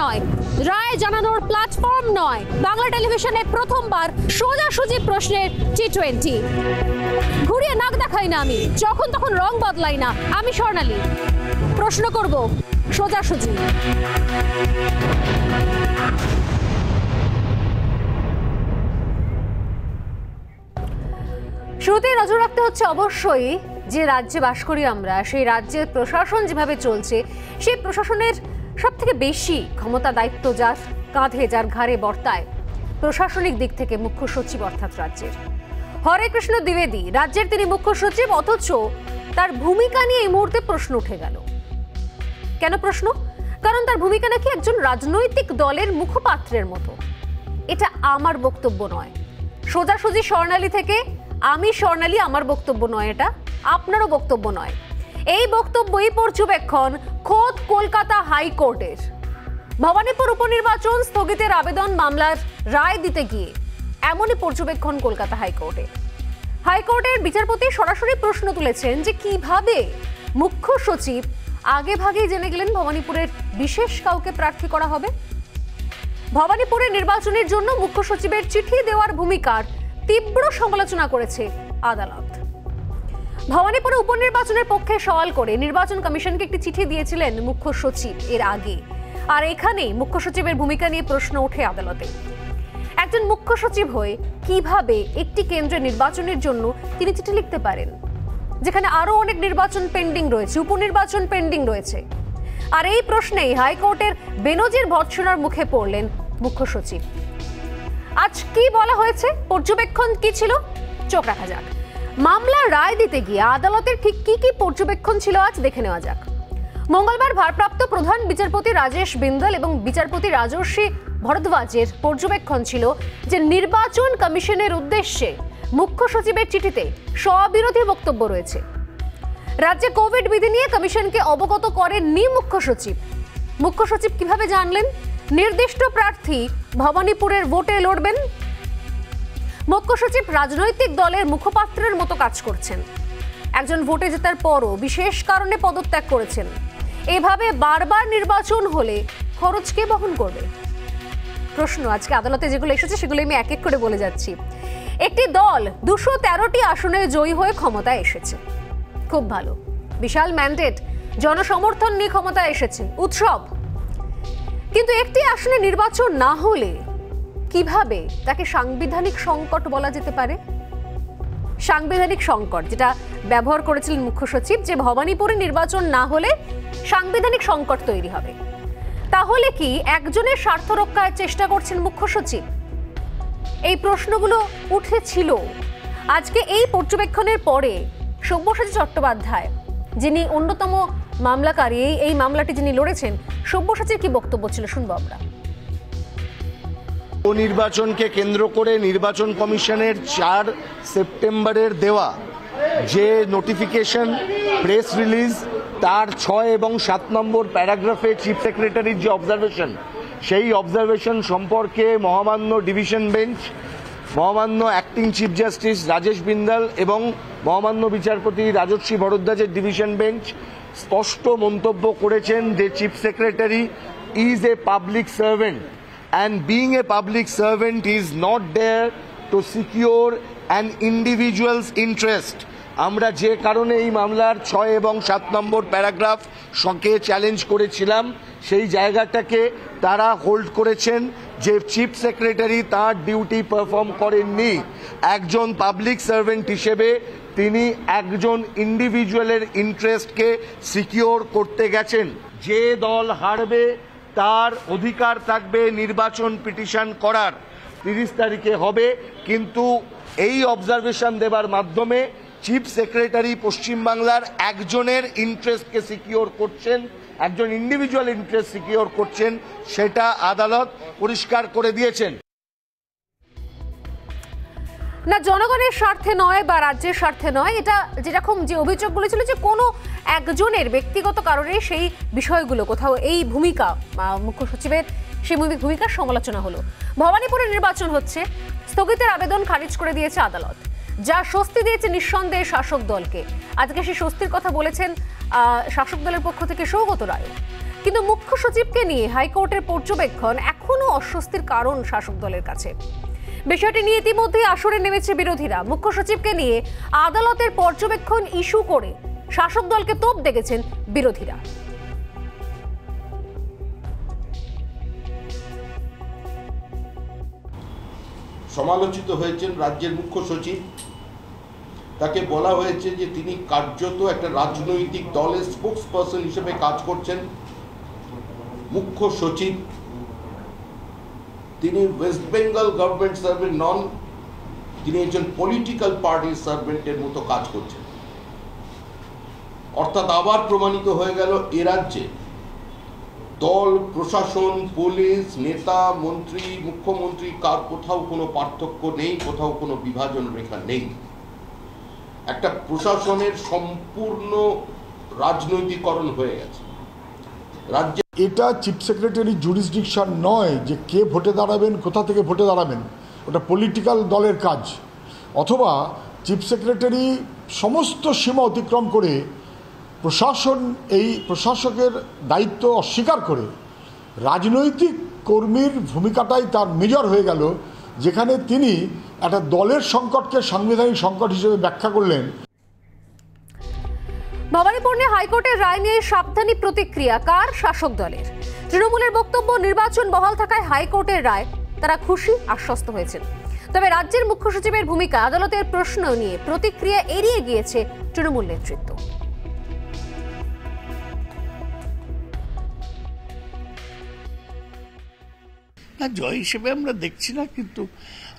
নয়, রায় জানানোর প্ল্যাটফর্ম নয়, বাংলা টেলিভিশনে প্রথমবার সোজাসুজি প্রশ্নের T20। ঘুরিয়ে নাক দেখাই না আমি, যখন তখন রং বদলাই না আমি। স্বর্ণালী, প্রশ্ন করব সোজাসুজি। শুরুতে নজর রাখতে হচ্ছে অবশ্যই যে রাজ্যে বাস করি আমরা, সেই রাজ্যের প্রশাসন যেভাবে চলছে, সেই প্রশাসনের সব থেকে বেশি ক্ষমতা দায়িত্ব যার কাঁধে, যার ঘাড়ে বর্তায় প্রশাসনিক দিক থেকে মুখ্য সচিব অর্থাৎ রাজ্যের হরে কৃষ্ণ দ্বিবেদী। রাজ্যের তিনি মুখ্য সচিব, অথচ তার ভূমিকা নিয়ে এই মুহূর্তে প্রশ্ন উঠে গেল। কেন প্রশ্ন? কারণ তার ভূমিকা নাকি একজন রাজনৈতিক দলের মুখপাত্রের মতো। এটা আমার বক্তব্য নয়, সোজাসুজি স্বর্ণালী থেকে আমি স্বর্ণালী, আমার বক্তব্য নয়, এটা আপনারও বক্তব্য নয়। এই বক্তব্যই পর্যবেক্ষণ খোদ কলকাতা হাইকোর্টের। ভবানীপুর উপনির্বাচন স্থগিতের আবেদন মামলার রায় দিতে গিয়ে এমনই পর্যবেক্ষণ কলকাতা হাইকোর্টে। হাইকোর্টের বিচারপতি সরাসরি প্রশ্ন তুলেছেন যে কিভাবে মুখ্য সচিব আগে ভাগেই জেনে গেলেন ভবানীপুরের বিশেষ কাউকে প্রার্থী করা হবে। ভবানীপুরের নির্বাচনের জন্য মুখ্য সচিবের চিঠি দেওয়ার ভূমিকার তীব্র সমালোচনা করেছে আদালত। ভবানীপুরে উপনির্বাচনের পক্ষে সওয়াল করে নির্বাচন কমিশনকে একটি চিঠি দিয়েছিলেন মুখ্য সচিব এর আগে, আর এখানেই মুখ্য সচিবের ভূমিকা নিয়ে প্রশ্ন ওঠে আদালতে। একজন মুখ্য সচিব হয়ে কিভাবে একটি কেন্দ্রে নির্বাচনের জন্য তিনি চিঠি লিখতে পারেন, যেখানে আরো অনেক নির্বাচন পেন্ডিং রয়েছে, উপনির্বাচন পেন্ডিং রয়েছে? আর এই প্রশ্নেই হাইকোর্টের বেনজির ভর্ৎসনার মুখে পড়লেন মুখ্য সচিব। আজ কি বলা হয়েছে, পর্যবেক্ষণ কি ছিল, চোখ রাখা যাক। মামলার রায় দিতে গিয়ে আদালতের ঠিক কি কি পর্যবেক্ষণ ছিল আজ দেখে নেওয়া যাক। মঙ্গলবার ভারপ্রাপ্ত প্রধান বিচারপতি রাজেশ বিন্দল এবং বিচারপতি রাজর্ষি ভরদ্বাজের পর্যবেক্ষণ ছিল যে নির্বাচন কমিশনের উদ্দেশ্যে মুখ্য সচিবের চিঠিতে স্ববিরোধী বক্তব্য রয়েছে। রাজ্যে কোভিড বিধি নিয়ে কমিশনকে অবগত করেননি মুখ্য সচিব। মুখ্য সচিব কিভাবে জানলেন নির্দিষ্ট প্রার্থী ভবানীপুরের ভোটে লড়বেন? মুখ্য সচিব রাজনৈতিক দলের মুখপাত্রের মতো কাজ করছেন। একজন ভোটে জেতার পরও বিশেষ কারণে পদত্যাগ করেছেন। এভাবে বারবার নির্বাচন হলে খরচ কে বহন করবে? প্রশ্ন আজকে আদালতে যেগুলো এসেছে সেগুলো আমি এক এক করে বলে যাচ্ছি। একটি দল 213টি আসনে জয়ী হয়ে ক্ষমতায় এসেছে, খুব ভালো, বিশাল ম্যান্ডেট, জনসমর্থন নিয়ে ক্ষমতায় এসেছে, উৎসব। কিন্তু একটি আসনে নির্বাচন না হলে কিভাবে তাকে সাংবিধানিক সংকট বলা যেতে পারে? সাংবিধানিক সংকট যেটা ব্যবহার করেছিলেন মুখ্য সচিব, যে ভবানীপুরে নির্বাচন না হলে সাংবিধানিক সংকট তৈরি হবে। তাহলে কি একজনের স্বার্থ রক্ষার চেষ্টা করছেন মুখ্য সচিব? এই প্রশ্নগুলো উঠেছিল। আজকে এই পর্যবেক্ষণের পরে সব্যসাচী চট্টোপাধ্যায়, যিনি অন্যতম মামলাকারী, এই মামলাটি যিনি লড়েছেন, সব্যসাচীর কি বক্তব্য ছিল শুনবো আমরা। নির্বাচনকে কেন্দ্র করে নির্বাচন কমিশনের 4 সেপ্টেম্বরের দেওয়া যে নোটিফিকেশন, প্রেস রিলিজ, তার 6 এবং 7 নম্বর প্যারাগ্রাফে চিফ সেক্রেটারির যে অবজারভেশন, সেই অবজারভেশন সম্পর্কে মহামান্য ডিভিশন বেঞ্চ, মহামান্য acting chief justice Rajesh Bindal এবং মহামান্য বিচারপতি রাজর্ষি ভরদ্বাজের ডিভিশন বেঞ্চ স্পষ্ট মন্তব্য করেছেন যে chief secretary is a public servant and being a public servant is not there to secure an individual's interest. আমরা যে কারণে এই মামলার 6 এবং 7 নম্বর প্যারাগ্রাফ সঙ্গে চ্যালেঞ্জ করেছিলাম, সেই জায়গাটাকে তারা হোল্ড করেছেন যে চিফ সেক্রেটারি তার ডিউটি পারফর্ম করেননি। একজন পাবলিক সার্ভেন্ট হিসেবে তিনি একজন ইন্ডিভিজুয়ালের ইন্টারেস্টকে সিকিউর করতে গেছেন। যে দল হারবে তার অধিকার থাকবে নির্বাচন পিটিশন করার, 30 তারিখে হবে। কিন্তু এই অবজারভেশন দেবার মাধ্যমে চিফ সেক্রেটারি পশ্চিমবাংলার একজনের ইন্টারেস্টকে সিকিউর করছেন, একজন ইন্ডিভিজুয়াল ইন্টারেস্ট সিকিউর করছেন, সেটা আদালত পরিষ্কার করে দিয়েছেন। না জনগণের স্বার্থে নয় বা রাজ্যের স্বার্থে নয়, এটা যেরকম যে অভিযোগগুলো ছিল যে কোনো একজনের ব্যক্তিগত কারণে সেই বিষয়গুলো কোথাও এই ভূমিকা মুখ্য সচিবের সেই ভূমিকার সমালোচনা হলো। ভবানীপুরে নির্বাচন হচ্ছে, স্থগিতের আবেদন খারিজ করে দিয়েছে আদালত, যা স্বস্তি দিয়েছে নিঃসন্দেহে শাসক দলকে। আজকে সেই স্বস্তির কথা বলেছেন শাসক দলের পক্ষ থেকে সৌগত রায়। কিন্তু মুখ্য সচিবকে নিয়ে হাইকোর্টের পর্যবেক্ষণ এখনো অস্বস্তির কারণ শাসক দলের কাছে। বিষয়টি নিয়ে ইতিমধ্যে আসরে নেমেছে বিরোধীরা। মুখ্য সচিবকে নিয়ে আদালতের পর্যবেক্ষণ ইস্যু করে শাসক দলকে তোপ দেখেছেন বিরোধীরা। সমালোচিত হয়েছেন রাজ্যের মুখ্য সচিব। তাকে বলা হয়েছে যে তিনি কার্যত একটা রাজনৈতিক দলের স্পোক্স পারসন হিসেবে কাজ করছেন। মুখ্য সচিব তিনি ওয়েস্ট বেঙ্গল গভর্নমেন্ট সার্ভেন্ট নন, তিনি একজন পলিটিক্যাল পার্টির সার্ভেন্টের মতো কাজ করছেন। অর্থাৎ আবার প্রমাণিত হয়ে গেল এ রাজ্যে দল, প্রশাসন, পুলিশ, নেতা, মন্ত্রী, মুখ্যমন্ত্রী কার কোথাও কোনো পার্থক্য নেই, কোথাও কোনো বিভাজন রেখা নেই। একটা প্রশাসনের সম্পূর্ণ রাজনৈতিকরণ হয়ে গেছে রাজ্যে। এটা চিফ সেক্রেটারি জুরিসডিকশন নয় যে কে ভোটে দাঁড়াবেন, কোথা থেকে ভোটে দাঁড়াবেন, ওটা পলিটিক্যাল দলের কাজ। অথবা চিফ সেক্রেটারি সমস্ত সীমা অতিক্রম করে প্রশাসকের দায়িত্ব অস্বীকার করে রাজনৈতিক কর্মীর ভূমিকাটাই তার মেজর হয়ে গেল, যেখানে তিনি একটা দলের সংকটকে সাংবিধানিক সংকট হিসেবে ব্যাখ্যা করলেন। ভবানীপুর নিয়ে হাইকোর্টের রায় নিয়ে সাবধানী প্রতিক্রিয়া কার? শাসক দলের। তৃণমূলের বক্তব্য, নির্বাচন বহাল থাকায় হাইকোর্টের রায় তারা খুশি, আশ্বস্ত হয়েছেন। তবে রাজ্যের মুখ্য সচিবের ভূমিকা, আদালতের প্রশ্ন নিয়ে প্রতিক্রিয়া এড়িয়ে গিয়েছে তৃণমূল নেতৃত্ব। না, জয় হিসেবে আমরা দেখছি না, কিন্তু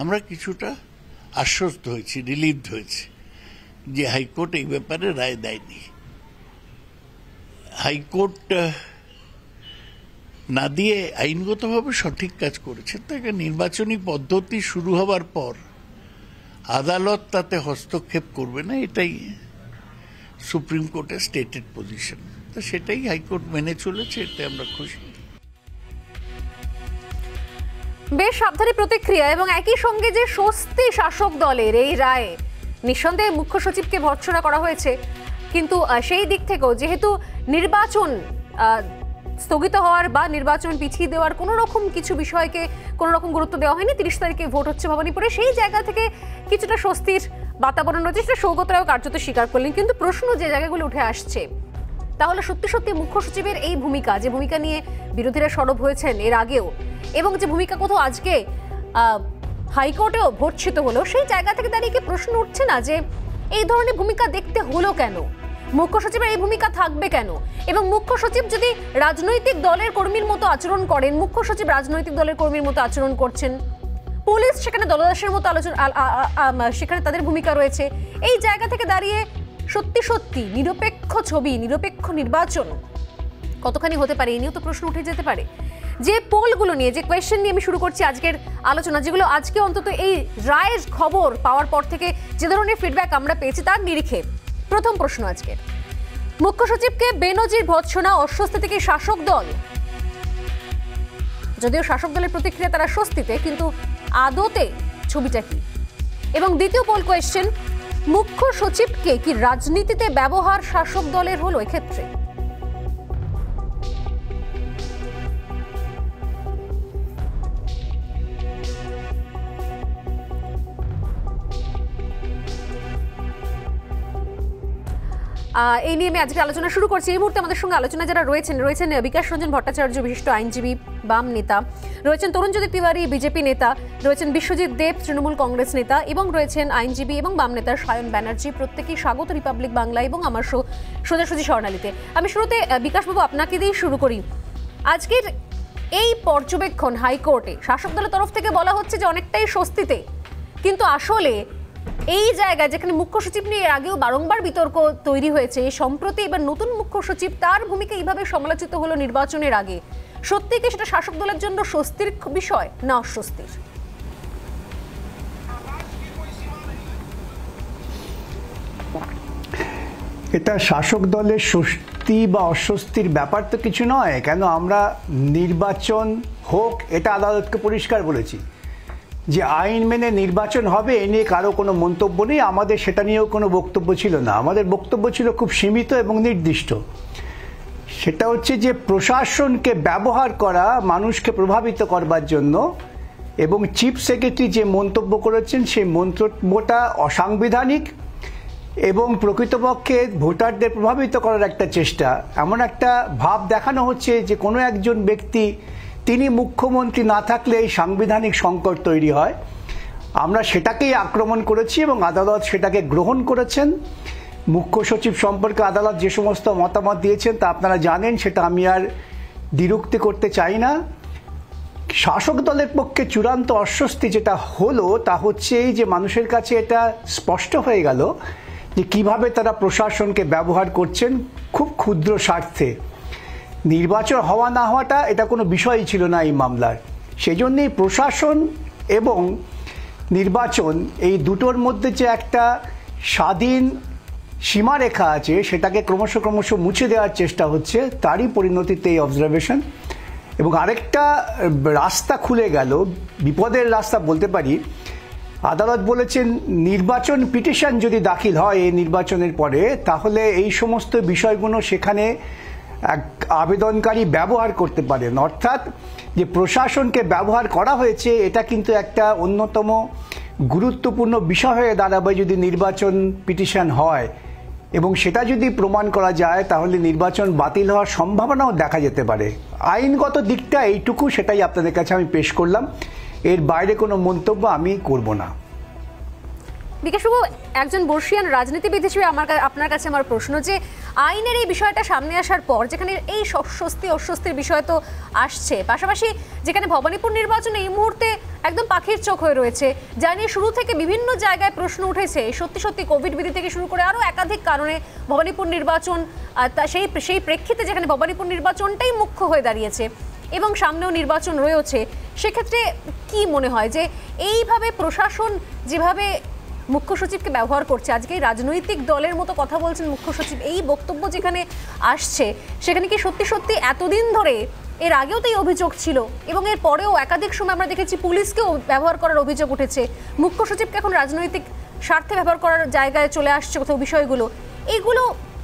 আমরা কিছুটা আশ্বস্ত হয়েছি, রিলিভড হয়েছি যে হাইকোর্ট এই ব্যাপারে রায় দেয়নি। হাইকোর্ট না দিয়ে আইনগতভাবে সঠিক কাজ করেছে। তাকে নির্বাচনী পদ্ধতি শুরু হবার পর আদালত তাতে হস্তক্ষেপ করবে না, এটাই সুপ্রিম কোর্টের স্টেটেড পজিশন। তো সেটাই হাইকোর্ট মেনে চলেছে, এতে আমরা খুশি। বেশ সাবধানী প্রতিক্রিয়া এবং একই সঙ্গে যে স্বস্তি শাসক দলের এই রায়ে, নিঃসন্দেহে মুখ্য সচিবকে ভর্ৎসনা করা হয়েছে, কিন্তু সেই দিক থেকেও যেহেতু নির্বাচন স্থগিত হওয়ার বা নির্বাচন পিছিয়ে দেওয়ার কোনো রকম কিছু বিষয়কে কোনো রকম গুরুত্ব দেওয়া হয়নি, 30 তারিখে ভোট হচ্ছে ভবানীপুরে, সেই জায়গা থেকে কিছুটা স্বস্তির বাতাবরণ রয়েছে, সেটা সৌগত রায় কার্যত স্বীকার করলেন। কিন্তু প্রশ্ন যে জায়গাগুলো উঠে আসছে, তাহলে সত্যি সত্যি মুখ্য সচিবের এই ভূমিকা, যে ভূমিকা নিয়ে বিরোধীরা সরব হয়েছেন এর আগেও, এবং যে ভূমিকা কোথাও আজকে হাইকোর্টেও ভর্ৎসিত হলো, সেই জায়গা থেকে দাঁড়িয়ে কি প্রশ্ন উঠছে না যে এই ধরনের ভূমিকা দেখতে হলো কেন? মুখ্য সচিবের এই ভূমিকা থাকবে কেন? এবং মুখ্য সচিব যদি রাজনৈতিক দলের কর্মীর মতো আচরণ করেন, মুখ্য সচিব রাজনৈতিক দলের কর্মীর মতো আচরণ করছেন, পুলিশ সেখানে দলদাসের মতো সেখানে তাদের ভূমিকা রয়েছে, এই জায়গা থেকে দাঁড়িয়ে সত্যি সত্যি নিরপেক্ষ ছবি, নিরপেক্ষ নির্বাচন কতখানি হতে পারে, এই নিয়েও তো প্রশ্ন উঠে যেতে পারে। যে পোলগুলো নিয়ে, যে কোয়েশ্চেন নিয়ে আমি শুরু করছি আজকের আলোচনা, যেগুলো আজকে অন্তত এই রায়ের খবর পাওয়ার পর থেকে যে ধরনের ফিডব্যাক আমরা পেয়েছি তার নিরিখে প্রথম প্রশ্ন আজকের, মুখ্য সচিবকে বেনজির ভর্ৎসনা, অস্বস্তি থেকে শাসক দল। যদিও শাসক দলের প্রতিক্রিয়া তারা স্বস্তিতে, কিন্তু আদতে ছবিটা কি? এবং দ্বিতীয় পোল কোয়েশ্চেন, মুখ্য সচিবকে কি রাজনীতিতে ব্যবহার শাসক দলের হলো এক্ষেত্রে? এই নিয়ে আমি আজকে আলোচনা শুরু করছি। এই মুহূর্তে আমাদের সঙ্গে আলোচনা যারা রয়েছেন বিকাশ রঞ্জন ভট্টাচার্য, বিশিষ্ট আইনজীবী, বাম নেতা, রয়েছেন তরুণজ্যোতি তিওয়ারি, বিজেপি নেতা, রয়েছেন বিশ্বজিৎ দেব, তৃণমূল কংগ্রেস নেতা, এবং রয়েছেন আইনজীবী এবং বাম নেতা সায়ন ব্যানার্জি। প্রত্যেকেই স্বাগত রিপাবলিক বাংলা এবং আমার সোজাসুজি স্বর্ণালীতে। আমি শুরুতে বিকাশবাবু আপনাকে দিয়েই শুরু করি। আজকের এই পর্যবেক্ষণ হাইকোর্টে শাসক দলের তরফ থেকে বলা হচ্ছে যে অনেকটাই স্বস্তিতে, কিন্তু আসলে এই জায়গায় যেখানে মুখ্য সচিব নিয়ে এর আগেও বারংবার বিতর্ক তৈরি হয়েছে, সম্প্রতি এবার নতুন মুখ্য সচিব, তার ভূমিকা এইভাবে সমালোচিত হলো নির্বাচনের আগে, সত্যি কি সেটা শাসক দলের জন্য স্বস্তির বিষয় না অস্বস্তির? এটা শাসক দলের স্বস্তি বা অস্বস্তির ব্যাপার তো কিছু নয়। কেন, আমরা নির্বাচন হোক এটা আদালতকে পরিষ্কার বলেছি যে আইন মেনে নির্বাচন হবে, এ নিয়ে কারো কোনো মন্তব্য নেই। আমাদের সেটা নিয়েও কোনো বক্তব্য ছিল না, আমাদের বক্তব্য ছিল খুব সীমিত এবং নির্দিষ্ট। সেটা হচ্ছে যে প্রশাসনকে ব্যবহার করা মানুষকে প্রভাবিত করবার জন্য, এবং চিফ সেক্রেটারি যে মন্তব্য করেছেন সেই মন্তব্যটা অসাংবিধানিক এবং প্রকৃতপক্ষে ভোটারদের প্রভাবিত করার একটা চেষ্টা। এমন একটা ভাব দেখানো হচ্ছে যে কোনো একজন ব্যক্তি তিনি মুখ্যমন্ত্রী না থাকলে এই সাংবিধানিক সংকট তৈরি হয়। আমরা সেটাকেই আক্রমণ করেছি এবং আদালত সেটাকে গ্রহণ করেছেন। মুখ্য সচিব সম্পর্কে আদালত যে সমস্ত মতামত দিয়েছেন তা আপনারা জানেন, সেটা আমি আর দ্বিরুক্তি করতে চাই না। শাসক দলের পক্ষে চূড়ান্ত অস্বস্তি যেটা হলো তা হচ্ছে এই যে মানুষের কাছে এটা স্পষ্ট হয়ে গেল যে কিভাবে তারা প্রশাসনকে ব্যবহার করছেন খুব ক্ষুদ্র স্বার্থে। নির্বাচন হওয়া না হওয়াটা এটা কোনো বিষয়ই ছিল না এই মামলার। সেই জন্যেই প্রশাসন এবং নির্বাচন এই দুটোর মধ্যে যে একটা স্বাধীন সীমারেখা আছে সেটাকে ক্রমশ মুছে দেওয়ার চেষ্টা হচ্ছে, তারই পরিণতিতে এই অবজারভেশন। এবং আরেকটা রাস্তা খুলে গেল, বিপদের রাস্তা বলতে পারি। আদালত বলেছেন নির্বাচন পিটিশন যদি দাখিল হয় এই নির্বাচনের পরে, তাহলে এই সমস্ত বিষয়গুলো সেখানে এক আবেদনকারী ব্যবহার করতে পারেন। অর্থাৎ যে প্রশাসনকে ব্যবহার করা হয়েছে এটা কিন্তু একটা অন্যতম গুরুত্বপূর্ণ বিষয় হয়ে দাঁড়াবে যদি নির্বাচন পিটিশন হয়, এবং সেটা যদি প্রমাণ করা যায় তাহলে নির্বাচন বাতিল হওয়ার সম্ভাবনাও দেখা যেতে পারে। আইনগত দিকটা এইটুকু, সেটাই আপনাদের কাছে আমি পেশ করলাম। এর বাইরে কোনো মন্তব্য আমি করব না। বিকাশবাবু, একজন বর্ষীয়ান রাজনীতিবিদ হিসেবে আপনার কাছে আমার প্রশ্ন যে আইনের এই বিষয়টা সামনে আসার পর যেখানে এই অস্বস্তির বিষয় তো আসছে, পাশাপাশি যেখানে ভবানীপুর নির্বাচন এই মুহূর্তে একদম পাখির চোখ হয়ে রয়েছে, যা নিয়ে শুরু থেকে বিভিন্ন জায়গায় প্রশ্ন উঠেছে, সত্যি কোভিড বিধি থেকে শুরু করে আরও একাধিক কারণে ভবানীপুর নির্বাচন, সেই প্রেক্ষিতে যেখানে ভবানীপুর নির্বাচনটাই মুখ্য হয়ে দাঁড়িয়েছে এবং সামনেও নির্বাচন রয়েছে, সেক্ষেত্রে কি মনে হয় যে এইভাবে প্রশাসন যেভাবে মুখ্য সচিবকে ব্যবহার করছে, আজকে রাজনৈতিক দলের মতো কথা বলছেন মুখ্য সচিব, এই বক্তব্য যেখানে আসছে সেখানে কি সত্যি এতদিন ধরে, এর আগেও তো এই অভিযোগ ছিল এবং এর পরেও একাধিক সময় আমরা দেখেছি পুলিশকেও ব্যবহার করার অভিযোগ উঠেছে, মুখ্য সচিবকে এখন রাজনৈতিক স্বার্থে ব্যবহার করার জায়গায় চলে আসছে কোথাও বিষয়গুলো, এইগুলো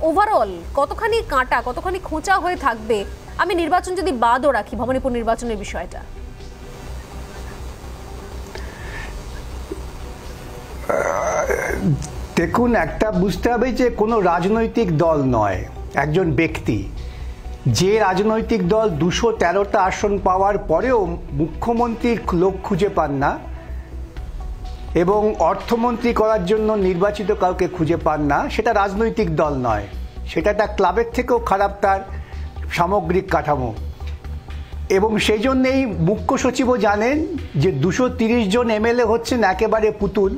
ওভারঅল কতখানি কাঁটা, কতখানি খোঁচা হয়ে থাকবে? আমি নির্বাচন যদি বাদও রাখি, ভবানীপুর নির্বাচনের বিষয়টা দেখুন, একটা বুঝতে হবে যে কোনো রাজনৈতিক দল নয়, একজন ব্যক্তি। যে রাজনৈতিক দল 213টা আসন পাওয়ার পরেও মুখ্যমন্ত্রীর লোক খুঁজে পান না এবং অর্থমন্ত্রী করার জন্য নির্বাচিত কাউকে খুঁজে পান না, সেটা রাজনৈতিক দল নয়, সেটা একটা ক্লাবের থেকেও খারাপ তার সামগ্রিক কাঠামো। এবং সেই জন্যেই মুখ্য সচিবও জানেন যে 230 জন এমএলএ হচ্ছেন একেবারে পুতুল,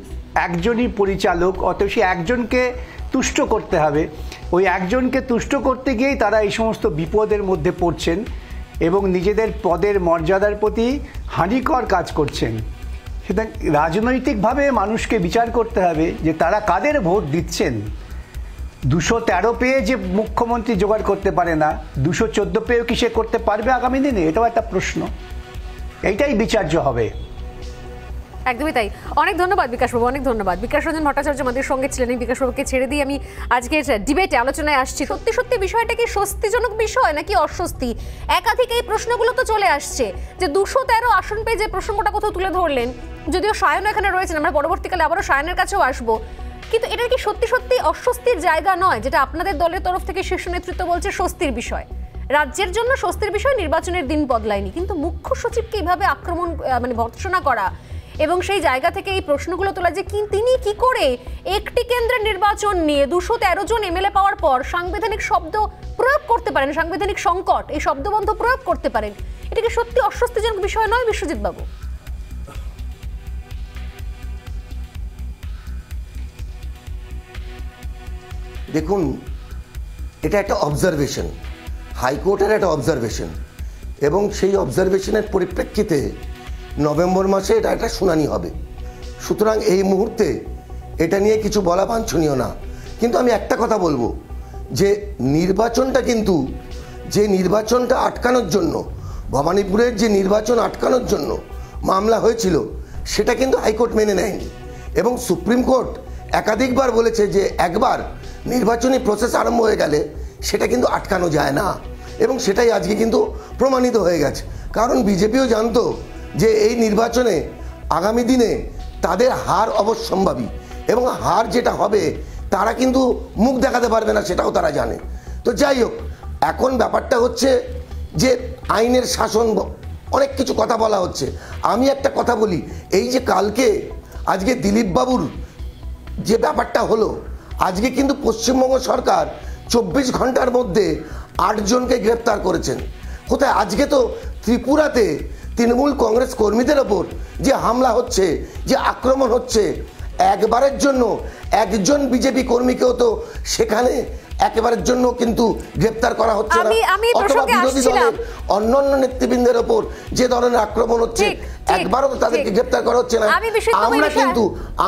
একজনই পরিচালক, অতএব সে একজনকে তুষ্ট করতে হবে। ওই একজনকে তুষ্ট করতে গিয়েই তারা এই সমস্ত বিপদের মধ্যে পড়ছেন এবং নিজেদের পদের মর্যাদার প্রতি হানিকর কাজ করছেন। সুতরাং রাজনৈতিকভাবে মানুষকে বিচার করতে হবে যে তারা কাদের ভোট দিচ্ছেন। 213 পেয়ে যে মুখ্যমন্ত্রী জোগাড় করতে পারে না, 214 পেয়েও কি সে করতে পারবে আগামী দিনে? এটাও একটা প্রশ্ন, এইটাই বিচার্য হবে। একদমই তাই। অনেক ধন্যবাদ বিকাশবাবু, অনেক ধন্যবাদ। বিকাশ রঞ্জন ভট্টাচার্য আমাদের সঙ্গে ছিলেন। এই বিকাশবাবুকে ছেড়ে দিয়ে আমি আজকের ডিবেটে আলোচনায় আসছি। সত্যি বিষয়টা কি স্বস্তিজনক বিষয় নাকি অস্বস্তি? একাধিক এই প্রশ্নগুলো তো চলে আসছে যে 213 আসন পেয়ে যে প্রসঙ্গটা কোথাও তুলে ধরলেন, যদিও সায়ন এখানে রয়েছেন, আমরা পরবর্তীকালে আবারও সায়নের কাছেও আসবো, কিন্তু এটা কি সত্যি অস্বস্তির জায়গা নয়, যেটা আপনাদের দলের তরফ থেকে শীর্ষ নেতৃত্ব বলছে স্বস্তির বিষয়? রাজ্যের জন্য স্বস্তির বিষয়, নির্বাচনের দিন বদলায়নি, কিন্তু মুখ্য সচিবকে এইভাবে আক্রমণ ভর্ৎসনা করা এবং সেই জায়গা থেকে এই প্রশ্নগুলো তোলা যে তিনি কি করে একটি কেন্দ্রের নির্বাচন নিয়ে 213 জন এমএলএ পাওয়ার পর সাংবিধানিক শব্দ প্রয়োগ করতে পারেন, সাংবিধানিক সংকট এই শব্দবন্ধ প্রয়োগ করতে পারেন, এটা কি সত্যি অস্বস্তিজনক বিষয় নয় বিশ্বজিৎ বাবু? দেখুন, এটা একটা অবজারভেশন, হাইকোর্টের একটা অবজারভেশন, এবং সেই অবজারভেশনের পরিপ্রেক্ষিতে নভেম্বর মাসে এটা একটা শুনানি হবে। সুতরাং এই মুহূর্তে এটা নিয়ে কিছু বলা বাঞ্ছনীয় না। কিন্তু আমি একটা কথা বলবো যে নির্বাচনটা কিন্তু, যে নির্বাচনটা আটকানোর জন্য, ভবানীপুরের যে নির্বাচন আটকানোর জন্য মামলা হয়েছিল, সেটা কিন্তু হাইকোর্ট মেনে নেয়নি এবং সুপ্রিম কোর্ট একাধিকবার বলেছে যে একবার নির্বাচনী প্রসেস আরম্ভ হয়ে গেলে সেটা কিন্তু আটকানো যায় না। এবং সেটাই আজকে কিন্তু প্রমাণিত হয়ে গেছে। কারণ বিজেপিও জানতো যে এই নির্বাচনে আগামী দিনে তাদের হার অবশ্যম্ভাবী, এবং হার যেটা হবে তারা কিন্তু মুখ দেখাতে পারবে না, সেটাও তারা জানে। তো যাই হোক, এখন ব্যাপারটা হচ্ছে যে আইনের শাসন, অনেক কিছু কথা বলা হচ্ছে। আমি একটা কথা বলি, এই যে কালকে আজকে দিলীপ বাবুর যে ব্যাপারটা হলো, আজকে কিন্তু পশ্চিমবঙ্গ সরকার 24 ঘন্টার মধ্যে 8 জনকে গ্রেপ্তার করেছেন। কোথায়? আজকে তো ত্রিপুরাতে তৃণমূল কংগ্রেস কর্মীদের ওপর যে হামলা হচ্ছে, যে আক্রমণ হচ্ছে, একবারের জন্য একজন বিজেপি কর্মীকেও তো সেখানে একেবারের জন্য কিন্তু গ্রেপ্তার করা হচ্ছে না। অথবা বিরোধী দলের অন্যান্য নেতৃবৃন্দের ওপর যে ধরনের আক্রমণ হচ্ছে, একবারও তো তাদেরকে গ্রেপ্তার করা হচ্ছে না।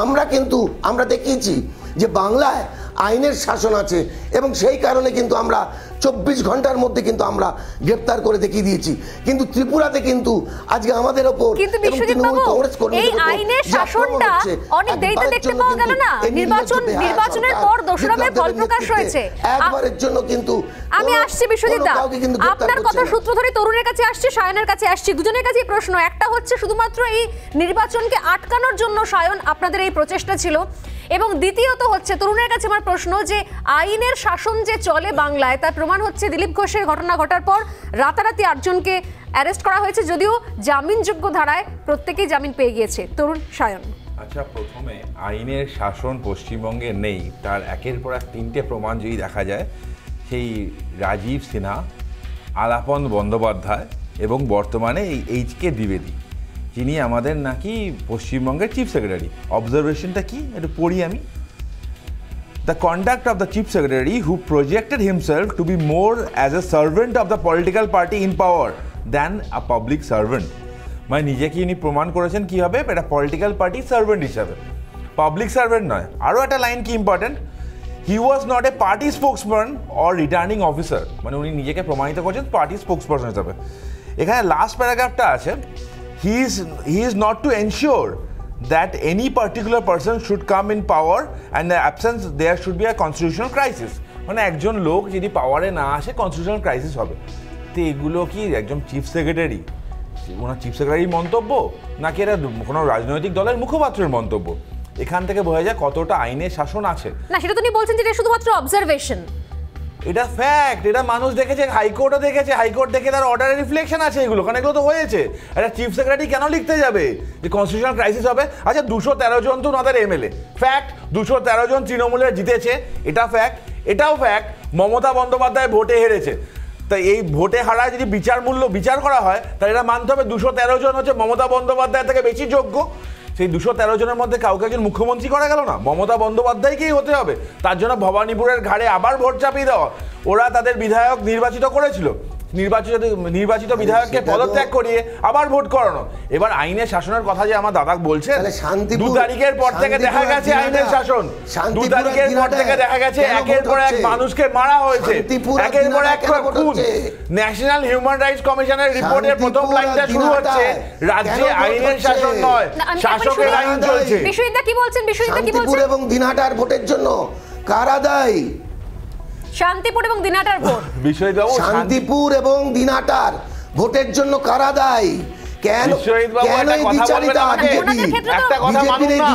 আমরা কিন্তু আমরা দেখিয়েছি যে বাংলায় আইনের শাসন আছে, এবং সেই কারণে কিন্তু আমরা 24 ঘন্টার মধ্যে কিন্তু আমরা গ্রেপ্তার করে দেখিয়ে দিয়েছি। কিন্তু ত্রিপুরাতে কিন্তু আজকে আমাদের ওপর এই আইনের শাসনটা অনেক দেরিতে দেখতে পাওয়া গেল না। নির্বাচনের পর 2রা মে ফল প্রকাশ হয়েছে। একবারের জন্য কিন্তু আমি আসছি বিশ্বজিৎ দা, আপনার কথা সূত্র ধরে তরুণের কাছে আসছি, সায়নের কাছে আসছি। দুজনের কাছেই প্রশ্ন। একটা হচ্ছে শুধুমাত্র এই নির্বাচনকে আটকানোর জন্য সায়ন আপনাদের এই প্রচেষ্টা ছিল, এবং দ্বিতীয়ত হচ্ছে তরুণের কাছে আমার প্রশ্ন যে আইনের শাসন যে চলে বাংলায়, তার প্রমাণ হচ্ছে দিলীপ ঘোষের ঘটনা ঘটার পর রাতারাতি 8 জনকে অ্যারেস্ট করা হয়েছে, যদিও জামিনযোগ্য ধারায় প্রত্যেকেই জামিন পেয়ে গিয়েছে। তরুণ, সায়ন। আচ্ছা, প্রথমে আইনের শাসন পশ্চিমবঙ্গে নেই তার একের পর এক 3টে প্রমাণ যদি দেখা যায়, সেই রাজীব সিনহা, আলাপন বন্দ্যোপাধ্যায় এবং বর্তমানে এই এইচ.কে দ্বিবেদী, যিনি আমাদের নাকি পশ্চিমবঙ্গের চিফ সেক্রেটারি। অবজারভেশনটা কি একটু পড়ি আমি। The conduct of the chief secretary who projected himself to be more as a servant of the political party in power than a public servant. মানে নিজেকে ইনি প্রমাণ করেছেন কি হবে, এটা পলিটিক্যাল পার্টি সার্ভেন্ট হিসাবে, পাবলিক সার্ভেন্ট নয়। আরও একটা লাইন কি important, he was not a party spokesman or returning officer, মানে উনি নিজেকে প্রমাণিত করছেন পার্টি স্পোক্সপারসন হিসাবে। এখানে লাস্ট প্যারাগ্রাফটা আছে, he is not to ensure that any particular person should come in power and in the absence there should be a constitutional crisis, মানে একজন লোক যদি পাওয়ারে না আসে কনস্টিটিউশনাল ক্রাইসিস হবে। তো এগুলো কি একজন চিফ সেক্রেটারি, ওনার চিফ সেক্রেটারির মন্তব্য, নাকি এটা কোনো রাজনৈতিক দলের মুখপাত্রের মন্তব্য? এখান থেকে বোঝা যায় কতটা আইনের শাসন আছে। না, সেটা তো উনি বলছেন যে এটা শুধুমাত্র অবজারভেশন, এটা ফ্যাক্ট, এটা মানুষ দেখেছে, হাইকোর্টও দেখেছে, হাইকোর্ট দেখে তার অর্ডারের রিফ্লেকশন আছে এগুলো, কারণ এগুলো তো হয়েছে। একটা চিফ সেক্রেটারি কেন লিখতে যাবে যে কনস্টিটিউশনাল ক্রাইসিস হবে? আচ্ছা, 213 জন তো ওনাদের এমএলএ, ফ্যাক্ট। 213 জন তৃণমূলের জিতেছে, এটা ফ্যাক্ট। এটাও ফ্যাক্ট, মমতা বন্দ্যোপাধ্যায় ভোটে হেরেছে। তাই এই ভোটে হারায় যদি বিচার করা হয়, তাহলে এটা মানতে হবে 213 জন হচ্ছে মমতা বন্দ্যোপাধ্যায় থেকে বেশি যোগ্য। সেই 213 জনের মধ্যে কাউকে একজন মুখ্যমন্ত্রী করা গেল না, মমতা বন্দ্যোপাধ্যায়কেই হতে হবে। তার জন্য ভবানীপুরের ঘাড়ে আবার ভোট চাপিয়ে দেওয়া। ওরা তাদের বিধায়ক নির্বাচিত করেছিল, নির্বাচিত বিধায়ককে পদত্যাগ করিয়ে আবার ভোট করানো। এবার আইনের শাসনের কথা যে আমার দাদা বলছেন, 2 তারিখের পর থেকে দেখা গেছে আইনের শাসন, 2 তারিখের পর থেকে দেখা গেছে একের পর এক মানুষকে মারা হয়েছে, একের পর এক খুন। ন্যাশনাল হিউম্যান রাইটস কমিশনের রিপোর্টের প্রথম লাইনটা শুরু হচ্ছে, রাজ্যে আইনের শাসন নয়, শাসকের আইন চলছে। বিশ্বজিৎ কি বলছেন? শান্তিপুর এবং দিনহাটার ভোটের জন্য কারা দায়ী? শান্তিপুর এবং দিনহাটার ভোট, শান্তিপুর এবং দিনহাটার ভোটের জন্য কারা দায়ী? কেন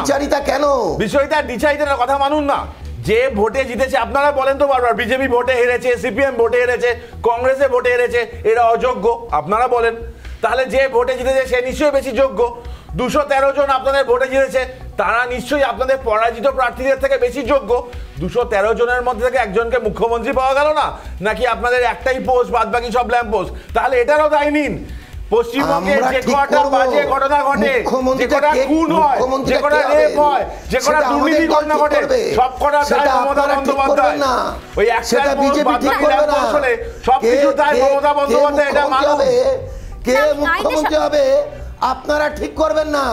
বিচারিতা কেন? বিষয়টা বিচারিতার কথা মানুন না। যে ভোটে জিতেছে, আপনারা বলেন তো বারবার বিজেপি ভোটে হেরেছে, সিপিএম ভোটে হেরেছে, কংগ্রেসে ভোটে হেরেছে, এরা অযোগ্য, আপনারা বলেন। তাহলে যে ভোটে জিতেছে সে নিশ্চয়ই বেশি যোগ্য। 213 জন আপনাদের ভোটে জিতেছে, তারা নিশ্চয়ই আপনাদের পরাজিত প্রার্থীদের থেকে বেশি যোগ্য। 213 জনের মধ্যে থেকে একজনকে মুখ্যমন্ত্রী পাওয়া গেল না, নাকি আপনাদের একটাই পোস্ট, বাদ বাকি সব ল্যাম্প পোস্ট? তাহলে এটারও দায় নিন। পশ্চিমবঙ্গে যে কটা বাজে ঘটনা ঘটে, যে কটা খুন হয়, যে কটা রেপ হয়, যে কটা দুর্নীতি ঘটনা ঘটে, সব কটা দায় মমতা বন্দ্যোপাধ্যায়। ওই একটা সবকিছু দায় মমতা বন্দ্যোপাধ্যায়, এটা মানুষ। কে মুখ্যমন্ত্রী হবে আপনারা ঠিক করবেন না,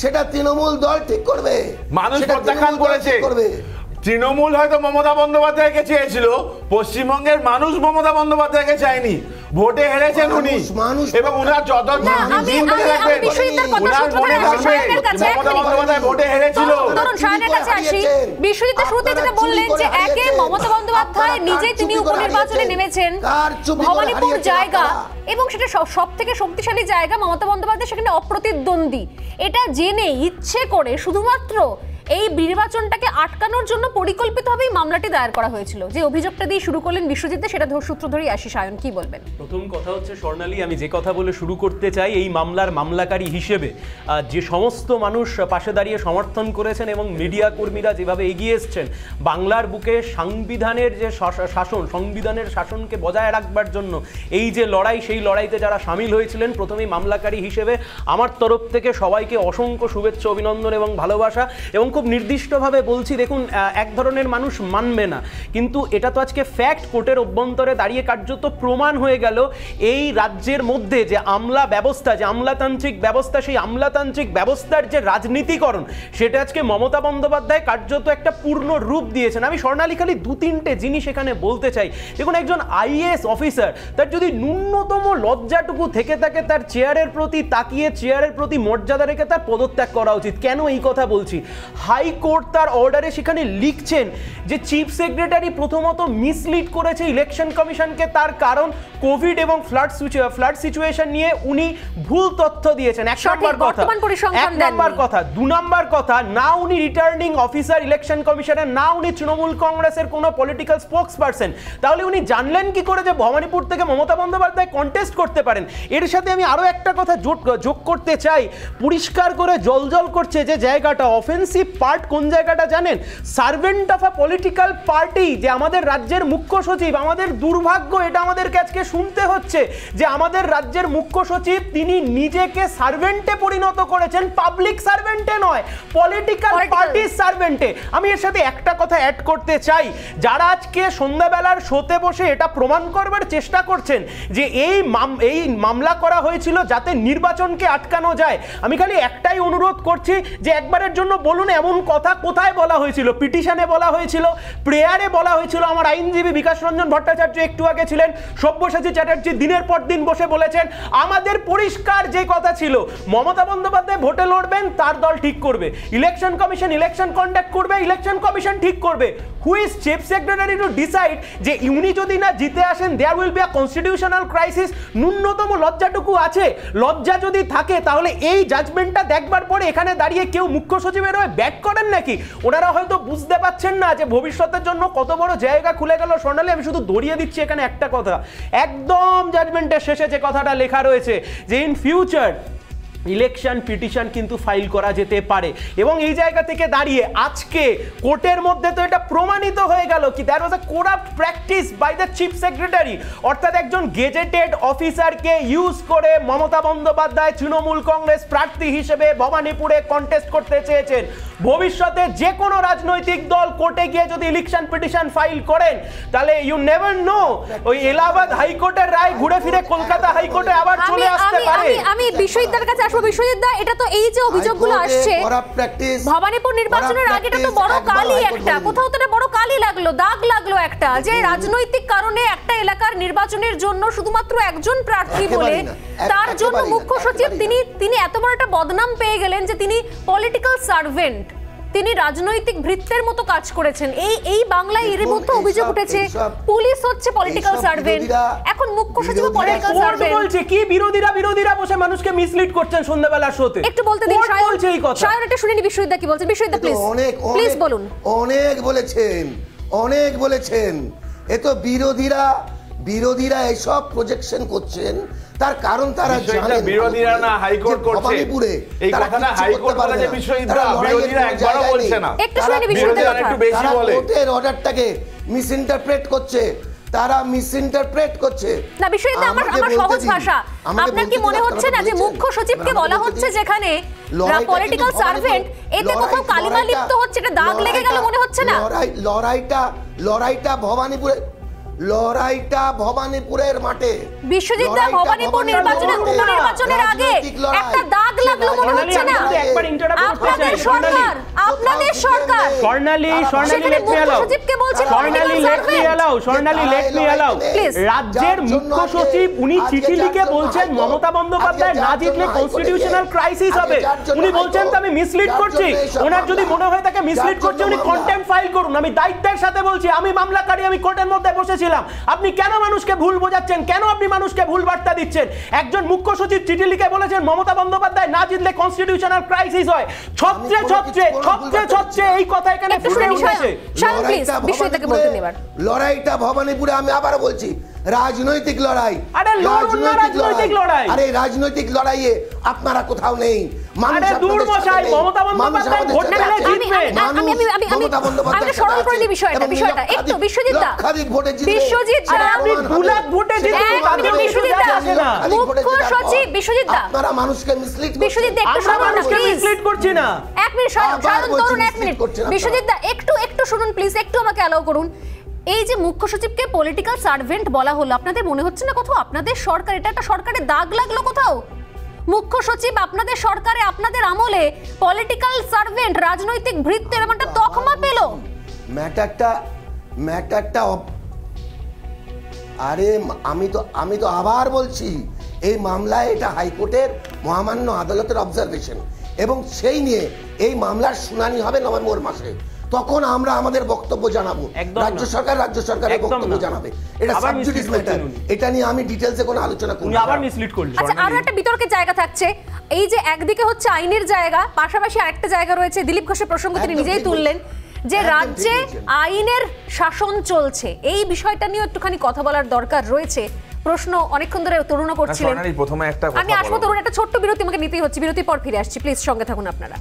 সেটা তৃণমূল দল ঠিক করবে। মানুষ প্রত্যাখ্যান করেছে, তৃণমূল হয়তো মমতা বন্দ্যোপাধ্যায়কে চেয়েছিল, পশ্চিমবঙ্গের মানুষ মমতা বন্দ্যোপাধ্যায়কে চায়নি। ভোটে হেরেছেন উনি, এবং উনার যত দিন বেঁচে থাকবেন উনার মনে থাকবে মমতা বন্দ্যোপাধ্যায় ভোটে হেরেছিল। বিশ্বজিৎ শুরুতে যেটা বললেন যে একে মমতা বন্দ্যোপাধ্যায় নিজে তিনি উপনির্বাচনে নেমেছেন ভবানীপুর জায়গা, এবং সেটা সব থেকে শক্তিশালী জায়গা, মমতা বন্দ্যোপাধ্যায় সেখানে অপ্রতিদ্বন্দ্বী। এটা জেনে ইচ্ছে করে শুধুমাত্র এই নির্বাচনটাকে আটকানোর জন্য পরিকল্পিতভাবেই মামলাটি দায়ের করা হয়েছিল। যে অভিযোগটা দিয়ে শুরু করলেন বিশ্বজিৎ, সেটা সূত্র ধরেই আসি। সায়ন, কি বলবেন? প্রথম কথা হচ্ছে স্বর্ণালী, আমি যে কথা বলে শুরু করতে চাই, এই মামলার মামলাকারী হিসেবে যে সমস্ত মানুষ পাশে দাঁড়িয়ে সমর্থন করেছেন এবং মিডিয়া কর্মীরা যেভাবে এগিয়ে এসছেন বাংলার বুকে সংবিধানের যে শাসন, সংবিধানের শাসনকে বজায় রাখবার জন্য এই যে লড়াই, সেই লড়াইতে যারা সামিল হয়েছিলেন, প্রথমেই মামলাকারী হিসেবে আমার তরফ থেকে সবাইকে অসংখ্য শুভেচ্ছা, অভিনন্দন এবং ভালোবাসা। এবং খুব নির্দিষ্টভাবে বলছি, দেখুন, এক ধরনের মানুষ মানবে না, কিন্তু এটা তো আজকে ফ্যাক্ট, কোর্টের অভ্যন্তরে দাঁড়িয়ে কার্যত প্রমাণ হয়ে গেল এই রাজ্যের মধ্যে যে আমলা ব্যবস্থা, যে আমলাতান্ত্রিক ব্যবস্থা, সেই আমলাতান্ত্রিক ব্যবস্থার যে রাজনীতিকরণ, সেটা আজকে মমতা বন্দ্যোপাধ্যায় কার্যত একটা পূর্ণ রূপ দিয়েছেন। আমি স্বর্ণালী খালি 2-3টে জিনিস এখানে বলতে চাই। দেখুন, একজন আইএএস অফিসার, তার যদি ন্যূনতম লজ্জাটুকু থেকে থাকে, তার চেয়ারের প্রতি তাকিয়ে, চেয়ারের প্রতি মর্যাদা রেখে তার পদত্যাগ করা উচিত। কেন এই কথা বলছি? হাইকোর্ট তার অর্ডারে সেখানে লিখছেন যে চিফ সেক্রেটারি প্রথমত মিসলিড করেছে ইলেকশন কমিশনকে, তার কারণ কোভিড এবং ফ্লাড সিচুয়েশন নিয়ে উনি ভুল তথ্য দিয়েছেন। এক নম্বর কথা। 2 নম্বর কথা, না উনি রিটার্নিং অফিসার ইলেকশন কমিশনের, না উনি তৃণমূল কংগ্রেসের কোনো পলিটিক্যাল স্পোক্স পারসন। তাহলে উনি জানলেন কি করে যে ভবানীপুর থেকে মমতা বন্দ্যোপাধ্যায় কন্টেস্ট করতে পারেন? এর সাথে আমি আরো একটা কথা যোগ করতে চাই। পরিষ্কার করে জলজল করছে যে জায়গাটা অফেন্সিভ পার্ট, কোন জায়গাটা জানেন? Servant of a political party. যে আমাদের রাজ্যের মুখ্য সচিব, আমাদের দুর্ভাগ্য, এটা আমাদেরকে আজকে শুনতে হচ্ছে যে আমাদের রাজ্যের মুখ্য সচিব তিনি নিজেকে সার্ভেন্টে পরিণত করেছেন, পাবলিক সার্ভেন্টে নয়, পলিটিক্যাল পার্টির সার্ভেন্টে। আমি এর সাথে একটা কথা অ্যাড করতে চাই, যারা আজকে সন্ধ্যাবেলার শোতে বসে এটা প্রমাণ করবার চেষ্টা করছেন যে এই মামলা করা হয়েছিল যাতে নির্বাচনকে আটকানো যায়, আমি খালি একটাই অনুরোধ করছি যে একবারের জন্য বলুন এমন কথা কোথায় বলা হয়েছিল? পিটিশনে বলা হয়েছিল, প্রেয়ারে বলা হয়েছিল। আমার আইনজীবী বিকাশ রঞ্জন ভট্টাচার্য একটু আগে ছিলেন, সব্যসাচী চ্যাটার্জি দিনের পর দিন বসে বলেছেন। আমাদের পরিষ্কার যে কথা ছিল, মমতা বন্দ্যোপাধ্যায় ভোটে লড়বেন, তার দল ঠিক করবে, ইলেকশন কমিশন ইলেকশন কন্ডাক্ট করবে, ইলেকশন কমিশন ঠিক করবে। Who is chief secretary to decide যে উনি যদি না জিতে আসেন there will be a constitutional crisis? ন্যূনতম লজ্জাটুকু আছে? লজ্জা যদি থাকে তাহলে এই জাজমেন্টটা দেখবার পরে এখানে দাঁড়িয়ে কেউ মুখ্য সচিবের হয়ে ব্যাট করেন নাকি? ওনারা হয়তো বুঝতে পারছেন না যে ভবিষ্যতের জন্য কত বড় জায়গা খুলে গেল। সোনালি, আমি শুধু দড়িয়ে দিচ্ছি এখানে একটা কথা, একদম জাজমেন্টের শেষে যে কথাটা লেখা রয়েছে যে ইন ফিউচার ইলেকশন পিটিশন কিন্তু ফাইল করা যেতে পারে। এবং এই জায়গা থেকে দাঁড়িয়ে আজকে কোর্টের মধ্যে তো এটা প্রমাণিত হয়ে গেল কি that was a corrupt practice by the chief secretary. অর্থাৎ একজন গেজেটেড অফিসারকে ইউজ করে মমতা বন্দ্যোপাধ্যায় তৃণমূল কংগ্রেস প্রার্থী হিসেবে ভবানীপুরে কন্টেস্ট করতে চেয়েছেন। ভবিষ্যতে যে কোনো রাজনৈতিক দল কোর্টে গিয়ে যদি ইলেকশন পিটিশন ফাইল করেন তাহলে ইউ নেভার নো, ওই এলাহাবাদ হাইকোর্টের রায় ঘুরে ফিরে কলকাতা হাইকোর্টে আবার চলে আসতে পারে। আমি বিশ্বজিৎদার কাছে আসবো। বিশ্বজিৎদা, এটা তো এই যে অভিযোগগুলো আসছে ভবানীপুর নির্বাচনের আগে, এটা তো বড় কালি, একটা কোথাও তো বড় কালি লাগলো, দাগ লাগলো একটা, যে রাজনৈতিক কারণে একটা এলাকার নির্বাচনের জন্য শুধুমাত্র একজন প্রার্থী বলে তার জন্য মুখ্য সচিব তিনি এত বড় একটা বদনাম পেয়ে গেলেন যে তিনি পলিটিক্যাল সার্ভেন্ট, তিনি রাজনৈতিক ভৃত্যের মতো কাজ করেছেন। এই বাংলায় এর মধ্যে অভিযোগ উঠেছে পুলিশ হচ্ছে পলিটিক্যাল সার্ভেন্ট, এখন মুখ্য সচিব পলিটিক্যাল সার্ভেন্ট বলছে কি? বিরোধীরা বসে মানুষকে মিসলিড করছেন সন্ধ্যাবেলার শোতে। একটু বলতে দিন সায়ন, এটা শুনিনি বিশ্বজিৎদা কি বলছেন। বিশ্বজিৎদা প্লিজ বলুন। অনেক বলেছেন এ তো বিরোধীরা এইসব প্রজেকশন করছেন, তার কারণ তারা জানেন বিরোধীরা না হাইকোর্ট করছে, এই কথাটা হাইকোর্ট বলেছে, বিরোধীরা একবারও বলছে না, বিরোধীরা একটু বেশি বলে। কোর্টের অর্ডারটাকে মিসইন্টারপ্রেট করছে, তারা মিসইন্টারপ্রেট করছে। না বিশ্বজিৎদা, আমার সহজ ভাষা, আপনার কি মনে হচ্ছে না যে মুখ্য সচিবকে বলা হচ্ছে যেখানে পলিটিক্যাল সার্ভেন্ট, এতে কোথাও কালিমা লিপ্ত হচ্ছে, এটা দাগ লেগে গেল মনে হচ্ছে না? লড়াইটা লড়াইটা ভবানীপুরের মাঠে। বিশ্বজিৎ দা, ভবানীপুর নির্বাচনের উপনির্বাচনের আগে একটা দাগ লাগলো মনে হচ্ছে না? আপনাদের সরকার স্বর্ণালী লেট মি অ্যালাউ রাজ্যের মুখ্য সচিব উনি চিঠি লিখে বলছেন মমতা বন্দ্যোপাধ্যায় না জিতলে কনস্টিটিউশনাল ক্রাইসিস হবে। উনি বলছেন তো আমি মিসলিড করছি, ওনার যদি মনে হয় তাকে মিসলিড করছে উনি কন্টেম্প ফাইল করুন। আমি দায়িত্বের সাথে বলছি, আমি মামলাকারী, আমি কোর্টের মধ্যে বসেছিলাম। আপনি কেন মানুষকে ভুল বোঝাচ্ছেন? কেন আপনি মানুষকে ভুল বার্তা দিচ্ছেন? একজন মুখ্য সচিব চিঠি লিখে বলেছেন মমতা বন্দ্যোপাধ্যায় না জিতলে কনস্টিটিউশনাল ক্রাইসিস হয়। ছত্রে এই কথা এখানে ফুটে উঠেছে। লড়াইটা ভবানীপুরে, আমি আবার বলছি, রাজনৈতিক লড়াই। আরে রাজনৈতিক লড়াইয়ে আপনারা কোথাও নেই। মানুষকে একটু শুনুন প্লিজ, একটু আমাকে অ্যালাউ করুন। এই যে মুখ্য সচিবকে পলিটিক্যাল সার্ভেন্ট বলা হলো, আপনাদের মনে হচ্ছে না কোথাও আপনাদের সরকার, এটা একটা সরকারের দাগ লাগলো কোথাও? মুখ্য সচিব আপনাদের সরকারে, আপনাদের আমলে পলিটিক্যাল সার্ভেন্ট, রাজনৈতিক ভৃত্য, এরকম একটা তকমা পেল। ম্যাটারটা আরে আমি তো আবার বলছি, এই মামলায় এটা হাইকোর্টের মহামান্য আদালতের অবজারভেশন, এবং সেই নিয়ে এই মামলার শুনানি হবে নভেম্বর মাসে। তখন আমরা আমাদের বক্তব্য জানাবো, রাজ্য সরকারের বক্তব্য জানাবে। এটা সাবজুডিস ম্যাটার, এটা নিয়ে আমি ডিটেইলসে কোনো আলোচনা করব না। আচ্ছা, আরো একটা বিতর্কের জায়গা থাকছে। এই যে একদিকে হচ্ছে আইনের জায়গা, পাশাপাশি আরেকটা জায়গা রয়েছে, দিলীপ ঘোষের প্রসঙ্গ তিনি নিজেই তুললেন, যে রাজ্যে আইনের শাসন চলছে। এই বিষয়টা নিয়ে একটুখানি কথা বলার দরকার রয়েছে। প্রশ্ন অনেকক্ষণ ধরে তরুণও করছিলেন। আমি আসবো তরুণ, একটা ছোট্ট বিরতি আমাকে নিতেই হচ্ছে, বিরতির পর ফিরে আসছি, প্লিজ সঙ্গে থাকুন আপনারা।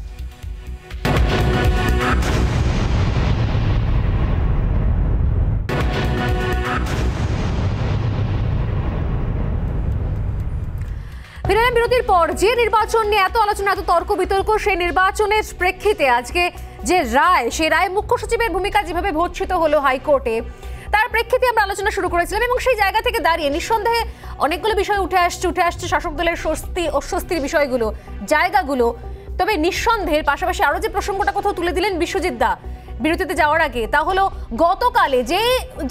বিরতির পর যে নির্বাচন নিয়ে এত আলোচনা, এত তর্ক বিতর্ক, সেই নির্বাচনের প্রেক্ষিতে আজকে যে রায়, সেই রায় মুখ্য সচিবের ভূমিকা যেভাবে ভর্ৎসিত হলো হাইকোর্টে, তার প্রেক্ষিতে আমরা আলোচনা শুরু করেছিলাম। এবং সেই জায়গা থেকে দাঁড়িয়ে নিঃসন্দেহে অনেকগুলো বিষয় উঠে আসছে শাসক দলের অস্বস্তির বিষয়গুলো, জায়গাগুলো। তবে নিঃসন্দেহের পাশাপাশি আরো যে প্রসঙ্গটা কোথাও তুলে দিলেন বিশ্বজিৎ দা বিরতিতে যাওয়ার আগে, তা হলো গতকালে যে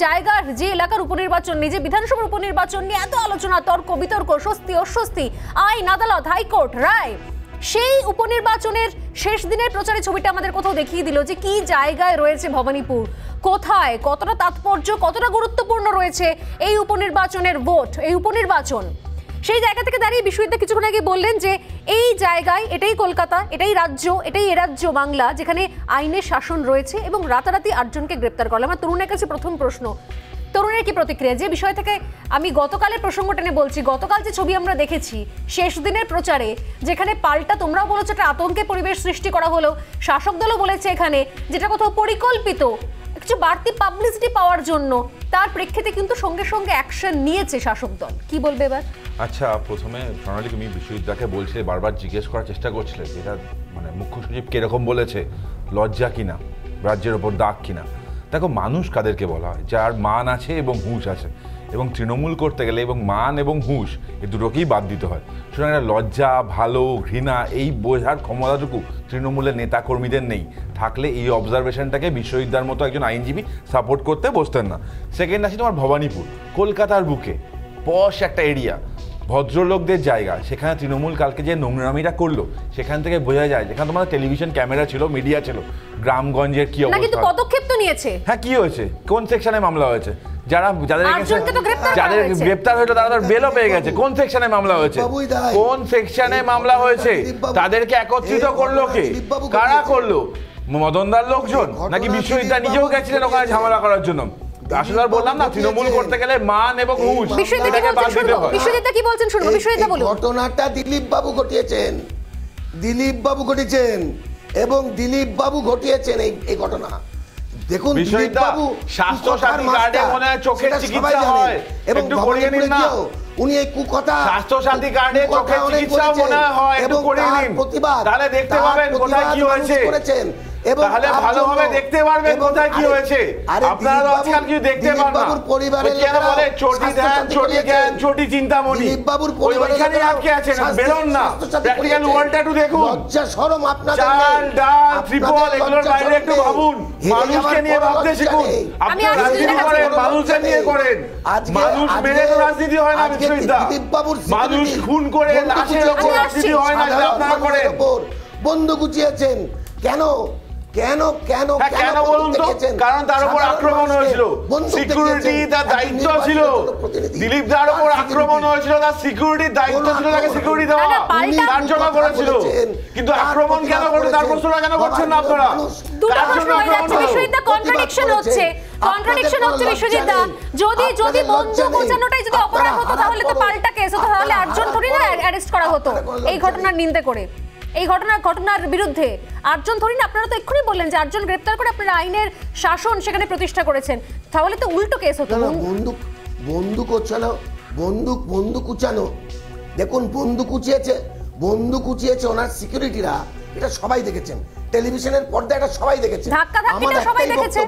জায়গার, যে এলাকার উপনির্বাচন নিয়ে, যে বিধানসভার উপনির্বাচন নিয়ে এত আলোচনা, তর্ক বিতর্ক, স্বস্তি অস্বস্তি, আইন, আদালত, হাইকোর্ট, রায়, সেই উপনির্বাচনের শেষ দিনের প্রচারে ছবিটা আমাদের কোথাও দেখিয়ে দিল যে কি জায়গায় রয়েছে ভবানীপুর, কোথায় কতটা তাৎপর্য, কতটা গুরুত্বপূর্ণ রয়েছে এই উপনির্বাচনের ভোট, এই উপনির্বাচন। সেই জায়গা থেকে দাঁড়িয়ে বিশ্বজিৎ কিছুক্ষণ আগে বললেন যে এই জায়গায়, এটাই কলকাতা, এটাই রাজ্য, এটাই এ রাজ্য বাংলা, যেখানে আইনের শাসন রয়েছে, এবং রাতারাতি 8 জনকে গ্রেপ্তার করলো। আমার তরুণের কাছে প্রথম প্রশ্ন, তরুণের কি প্রতিক্রিয়া? যে বিষয় থেকে আমি গতকালের প্রসঙ্গ টেনে বলছি, গতকাল যে ছবি আমরা দেখেছি শেষ দিনের প্রচারে, যেখানে পাল্টা তোমরাও বলেছো একটা আতঙ্কের পরিবেশ সৃষ্টি করা হলো, শাসক দলও বলেছে এখানে যেটা কোথাও পরিকল্পিত, কিছু বাড়তি পাবলিসিটি পাওয়ার জন্য, তার প্রেক্ষিতে কিন্তু সঙ্গে সঙ্গে অ্যাকশন নিয়েছে শাসক দল। কি বলবে এবার? আচ্ছা, প্রথমে সোনালী তুমি বিশ্বজিৎদাকে বলছিলে, বারবার জিজ্ঞেস করার চেষ্টা করছিলে যেটা মানে মুখ্য সচিব কিরকম বলেছে, লজ্জা কিনা, রাজ্যের ওপর দাগ কিনা। দেখো, মানুষ কাদেরকে বলা হয়? যার মান আছে এবং হুঁশ আছে, এবং তৃণমূল করতে গেলে এবং মান এবং হুঁশ এই দুটোকেই বাদ দিতে হয়। সুতরাং লজ্জা, ভালো, ঘৃণা এই বোঝার ক্ষমতাটুকু তৃণমূলের নেতাকর্মীদের নেই। থাকলে এই অবজারভেশনটাকে বিশ্ববিদ্যার মতো একজন আইনজীবী সাপোর্ট করতে বসতেন না। সেকেন্ড আছে তোমার ভবানীপুর, কলকাতার বুকে পশ একটা এরিয়া, ভদ্রলোকদের জায়গা, সেখানে তৃণমূল কালকে যে নোংরামিটা করলো, সেখান থেকে বোঝা যায়, যেখানে তোমার টেলিভিশন ক্যামেরা ছিল, মিডিয়া ছিল, গ্রামগঞ্জের কি অবস্থা। কিন্তু পদক্ষেপ তো নিয়েছে। হ্যাঁ, কি হয়েছে? কোন সেকশনে মামলা হয়েছে? যাদের গ্রেপ্তার হয়েছে তারা তার বেলও পেয়ে গেছে। কোন সেকশনে মামলা হয়েছে? কোন সেকশনে মামলা হয়েছে? তাদেরকে একত্রিত করলো কে? কারা করলো? মদনদার লোকজন, নাকি বিশ্বজিৎ নিজেও গেছিলেন ওখানে ঝামেলা করার জন্য? আসলে বললাম না, তৃণমূল করতে গেলে মান এবং হুঁশ এটাকে বাদ দিতে হয়। বিশ্বজিৎ কি বলছেন শুনুন। বিশ্বজিৎ বলুন। ঘটনাটা দিলীপ বাবু ঘটিয়েছেন এবং দিলীপ বাবু ঘটিয়েছেন এই ঘটনা। দেখুন, দিলীপ বাবু স্বাস্থ্য সাথী কার্ডে মনে হয় চোখের চিকিৎসা হয়, একটু করিয়ে নিন না। উনি এই কুকথা, স্বাস্থ্য সাথী কার্ডে চোখের চিকিৎসা মনে হয়, একটু করিয়ে নিন, তাহলে দেখতে পাবেন কোথায় কি হয়েছে। তাহলে ভালোভাবে দেখতে পারবেন কোথায় কি হয়েছে। আপনারা তো আজকাল কিছু দেখতে পান না, কেন বলে চটি ধ্যান চটি জ্ঞান চটি চিন্তামণি, ওইখানে আটকে আছেন, বেরোন না। প্র্যাকটিক্যাল ওয়ার্ল্ডটা একটু দেখুন, লজ্জা শরম আপনাদের চাল ডাল ত্রিপল এগুলোর বাইরে একটু ভাবুন, মানুষকে নিয়ে ভাবতে শিখুন। আপনারা রাজনীতি করেন মানুষের নিয়ে করেন, মানুষ মেরে তো রাজনীতি হয় না বিশ্ববিদ্যা, মানুষ খুন করে লাশের ওপর রাজনীতি হয় না, যেটা আপনারা করেন। বন্ধু গুছিয়েছেন কেন কেন কেন কেন বলুন তো? কারণ তার উপর আক্রমণ হয়েছিল, সিকিউরিটি তার দায়িত্ব ছিল। দিলীপ দার উপর আক্রমণ হয়েছিল, তার সিকিউরিটির দায়িত্ব ছিল তাকে সিকিউরিটি দেওয়া, তার জন্য করেছিল। কিন্তু আক্রমণ কেন করবে তার প্রশ্নটা কেন করছেন না আপনারা? দুটো প্রশ্ন হয়ে যাচ্ছে, বিশ্বজিৎ কন্ট্রাডিকশন হচ্ছে বিশ্বজিৎ দা। যদি বন্ধু বোঝানোটাই যদি অপরাধ হতো তাহলে তো পাল্টা কেস হতো, তাহলে 8 জন ধরে না অ্যারেস্ট করা হতো এই ঘটনার নিন্দে করে, এই ঘটনার বিরুদ্ধে 8 জন ধরে না। আপনারা তো এক্ষুনি বললেন যে 8 জন গ্রেপ্তার করে আপনারা আইনের শাসন সেখানে প্রতিষ্ঠা করেছেন, তাহলে তো উল্টো কেস হতো। বন্দুক কুচানো, দেখুন বন্দুক কুচিয়েছে ওনার সিকিউরিটিরা, এটা সবাই দেখেছেন, টেলিভিশনের পর্দায় এটা সবাই দেখেছেন। আমার সবাই দেখেছে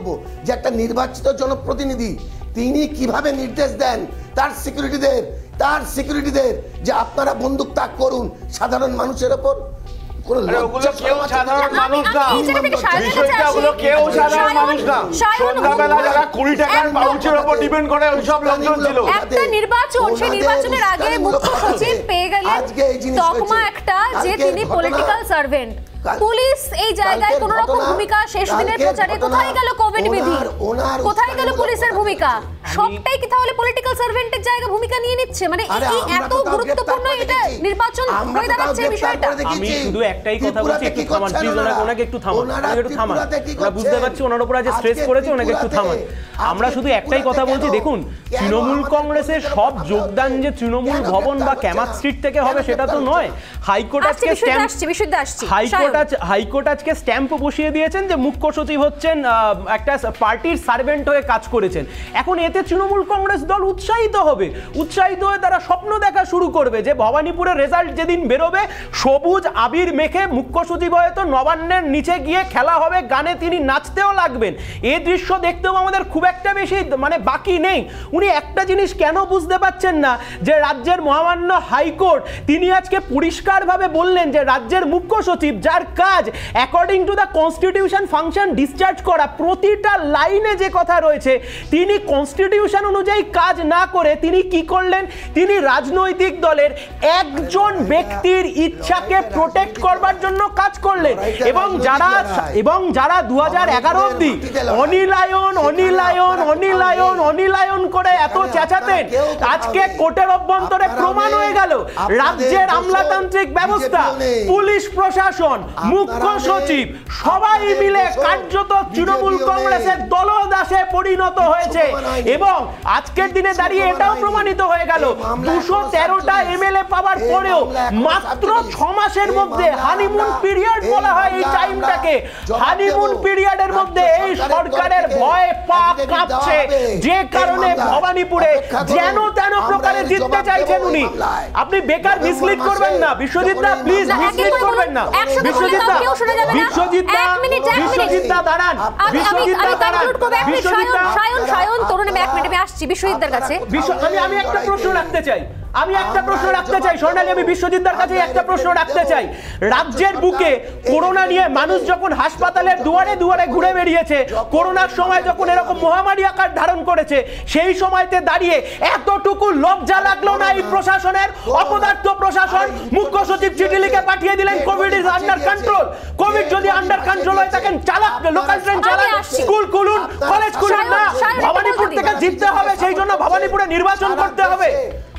যে একটা নির্বাচিত জনপ্রতিনিধি তিনি কিভাবে নির্দেশ দেন তার সিকিউরিটিদের যে আপনারা বন্দুক তাক করুন সাধারণ মানুষের ওপর। সাধারণ মানুষ না, কেউ সাধারণ মানুষ না। সন্ধ্যাবেলা যারা 20 টাকার পাউচের উপর ডিপেন্ড করে ওইসব লোকজন ছিল। একটা নির্বাচন, সেই নির্বাচনের আগে মুখ্য সচিব পেয়ে গেলেন তকমা একটা যে তিনি পলিটিক্যাল সার্ভেন্ট। পুলিশ এই জায়গায় কোন রকম ভূমিকা, শেষ দিনের প্রচারে কোথায় গেল কোভিড বিধি, কোথায় গেল পুলিশের ভূমিকা, সবটাই কি তাহলে পলিটিক্যাল সার্ভেন্টের জায়গা ভূমিকা নিয়ে নিচ্ছে? মানে এই এত গুরুত্বপূর্ণ এটা নির্বাচন হয়ে দাঁড়াচ্ছে বিষয়টা। আমি শুধু একটাই কথা বলছি, একটু থামান প্লিজ, ওনাকে একটু থামান, একটু থামান। আমরা বুঝতে পারছি ওনার উপর আজ স্ট্রেস করেছে, ওনাকে একটু থামান। আমরা শুধু একটাই কথা বলছি, দেখুন তৃণমূল কংগ্রেসের সব যোগদান যে তৃণমূল ভবন বা ক্যামাত স্ট্রিট থেকে হবে সেটা তো নয়। হাইকোর্ট আজকে হাইকোর্ট আজকে স্ট্যাম্প বসিয়ে দিয়েছেন যে মুখ্য সচিব হচ্ছেন একটা পার্টির সার্ভেন্ট হয়ে কাজ করেছেন। এখন এতে তৃণমূল কংগ্রেস দল উৎসাহিত হয়ে তারা স্বপ্ন দেখা শুরু করবে যে ভবানীপুরের রেজাল্ট যেদিন বেরোবে সবুজ আবির মেখে মুখ্য সচিব হয়তো নবান্নের নিচে গিয়ে খেলা হবে, গানে তিনি নাচতেও লাগবেন। এই দৃশ্য দেখতেও আমাদের খুব একটা বেশি বাকি নেই। উনি একটা জিনিস কেন বুঝতে পারছেন না যে রাজ্যের মহামান্য হাইকোর্ট তিনি আজকে পরিষ্কারভাবে বললেন যে রাজ্যের মুখ্য সচিব যার কাজ according to the constitution function discharge করা, প্রতিটা লাইনে যে কথা রয়েছে, তিনি কনস্টিটিউশন অনুযায়ী কাজ না করে তিনি কি করলেন, তিনি রাজনৈতিক দলের একজন ব্যক্তির ইচ্ছাকে প্রোটেক্ট করবার জন্য কাজ করলেন। এবং যারা 2011 অবধি অনিলায়ন করে এত চেঁচাতেন, আজকে কোর্টের অভ্যন্তরে প্রমাণ হয়ে গেল রাজ্যের আমলাতান্ত্রিক ব্যবস্থা, পুলিশ প্রশাসন, মুখ্য সচিব সবাই মিলে কার্যত তৃণমূল কংগ্রেসের দলদাসে পরিণত হয়েছে। এবং আজকের দিনে দাঁড়িয়ে এটাও প্রমাণিত হয়ে গেল 213টা এমএলএ পাওয়ার পরেও মাত্র 6 মাসের মধ্যে, হানিমুন পিরিয়ড বলা হয় এই টাইমটাকে, হানিমুন পিরিয়ডের মধ্যে এই সরকারের ভয়ে পা কাঁপছে, যে কারণে ভবানীপুরে যেন তেন প্রকারে জিততে চাইছেন উনি। আপনি বেকার মিসলিড করবেন না বিশ্বজিৎ দা, প্লিজ মিসলিড করবেন না। বিশ্বজিৎ দা দাঁড়ান, আমি একটা প্রশ্ন রাখতে চাই স্বর্ণালী, আমি বিশ্বজিৎদার কাছে একটা প্রশ্ন রাখতে চাই। রাজ্যের বুকে করোনা নিয়ে মানুষ যখন হাসপাতালের দুয়ারে দুয়ারে ঘুরে বেরিয়েছে, করোনার সময় যখন এরকম মহামারী আকার ধারণ করেছে, সেই সময়তে দাঁড়িয়ে এতটুকু লজ্জা লাগলো না এই প্রশাসনের? অপদার্থ প্রশাসন, মুখ্য সচিব চিঠি লিখে পাঠিয়ে দিলেন Covid is under control. Covid যদি আন্ডার কন্ট্রোল হয় তাকে চালাক, লোকাল ট্রেন চালাক, স্কুল খুলুন, কলেজ খুলুন না। ভবানীপুর থেকে জিততে হবে, সেই জন্য ভবানীপুরে নির্বাচন করতে হবে।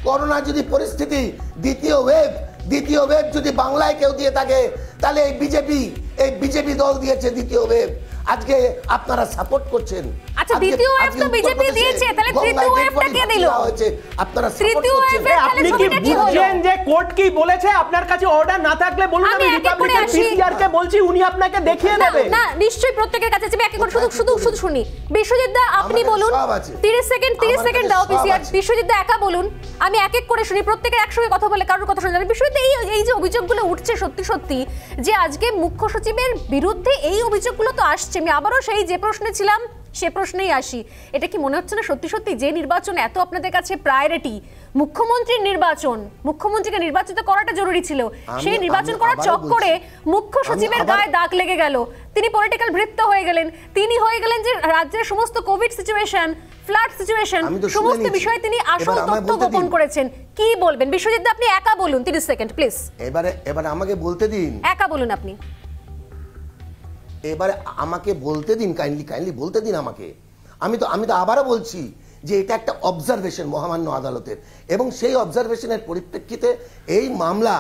করোনা যদি পরিস্থিতি দ্বিতীয় ওয়েভ যদি বাংলায় কেউ দিয়ে থাকে, তাহলে এই বিজেপি দল দিয়েছে দ্বিতীয় ওয়েভ। আজকে আপনারা সাপোর্ট করছেন। আচ্ছা, দ্বিতীয় ওয়েভ তো বিজেপি দিয়েছে, তাহলে তৃতীয় ওয়েভটা কে দিল? আপনারা তৃতীয় ওয়েভের আপনি কি বুঝছেন যে কোর্ট কি বলেছে? আপনার কাছে অর্ডার না থাকলে বলুন, আমি রিপাবলিকান পিসিআর কে বলছি, উনি আপনাকে দেখিয়ে দেবে। না, নিশ্চয়ই প্রত্যেকের কাছে যাবে। এক এক করে শুধু শুনি। বিশ্বজিৎ দা আপনি বলুন, 30 সেকেন্ড দাও পিসিআর। বিশ্বজিৎ দা একা বলুন, আমি এক এক করে শুনি, প্রত্যেকের একসঙ্গে কথা বলে কারোর কথা শোনা যাবে। বিশ্বজিৎ এই যে অভিযোগগুলো উঠছে সত্যি যে আজকে মুখ্য সচিবের বিরুদ্ধে এই অভিযোগগুলো তো আসছে, আমি আবারও সেই যে প্রশ্নে ছিলাম সে প্রশ্নেই আসি। এটা কি মনে হচ্ছে না সত্যি যে নির্বাচন এত আপনাদের কাছে প্রায়োরিটি, মুখ্যমন্ত্রীর নির্বাচন, মুখ্যমন্ত্রীকে নির্বাচিত করাটা জরুরি ছিল, সেই নির্বাচন করার চক্করে মুখ্য সচিবের গায়ে দাগ লেগে গেল, তিনি পলিটিক্যাল ভৃত্য হয়ে গেলেন, তিনি হয়ে গেলেন যে রাজ্যের সমস্ত কোভিড সিচুয়েশন, ফ্লাড সিচুয়েশন, সমস্ত বিষয়ে তিনি আসল তথ্য গোপন করেছেন। কি বলবেন বিশ্বজিৎ? আপনি একা বলুন, 30 সেকেন্ড প্লিজ। এবারে আমাকে বলতে দিন, একা বলুন আপনি। এবারে আমাকে বলতে দিন, কাইন্ডলি বলতে দিন আমাকে। আমি তো আবারও বলছি যে এটা একটা অবজারভেশন মহামান্য আদালতের, এবং সেই অবজারভেশনের পরিপ্রেক্ষিতে এই মামলা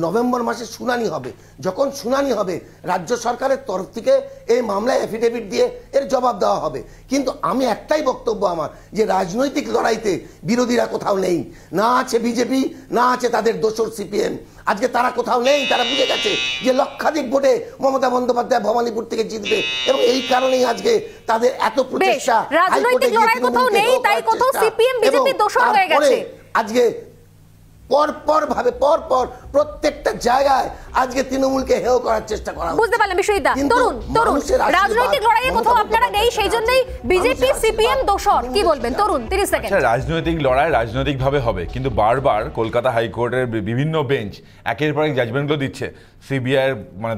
নভেম্বর মাসে শুনানি হবে। যখন শুনানি হবে রাজ্য সরকারের তরফ থেকে এই মামলায় এফিডেভিট দিয়ে এর জবাব দেওয়া হবে। কিন্তু আমি একটাই বক্তব্য আমার, যে রাজনৈতিক লড়াইতে বিরোধীরা কোথাও নেই, না আছে বিজেপি, না আছে তাদের দোসর সিপিএম। আজকে তারা কোথাও নেই, তারা বুঝে গেছে যে লক্ষাধিক ভোটে মমতা বন্দ্যোপাধ্যায় ভবানীপুর থেকে জিতবে, এবং এই কারণেই আজকে তাদের এত প্রচেষ্টা। রাজনৈতিক লড়াই কোথাও নেই, তাই কোথাও সিপিএম বিজেপি দোসর হয়ে গেছে। আজকে পর প্রত্যেকটা জায়গায় আজকে তৃণমূলকে হেয় করার চেষ্টা করা হচ্ছে। বুঝতে পারলাম বিষয়টা। তরুণ রাজনৈতিক লড়াইয়ে কোথাও আপনারা নেই, সেই জন্যই বিজেপি সিপিএম দোষর। কি বলবেন তরুণ? 30 সেকেন্ড। রাজনৈতিক লড়াই রাজনৈতিকভাবে হবে, কিন্তু বারবার কলকাতা হাইকোর্টের বিভিন্ন বেঞ্চ একের পর এক জাজমেন্টগুলো দিচ্ছে। সিবিআই মানে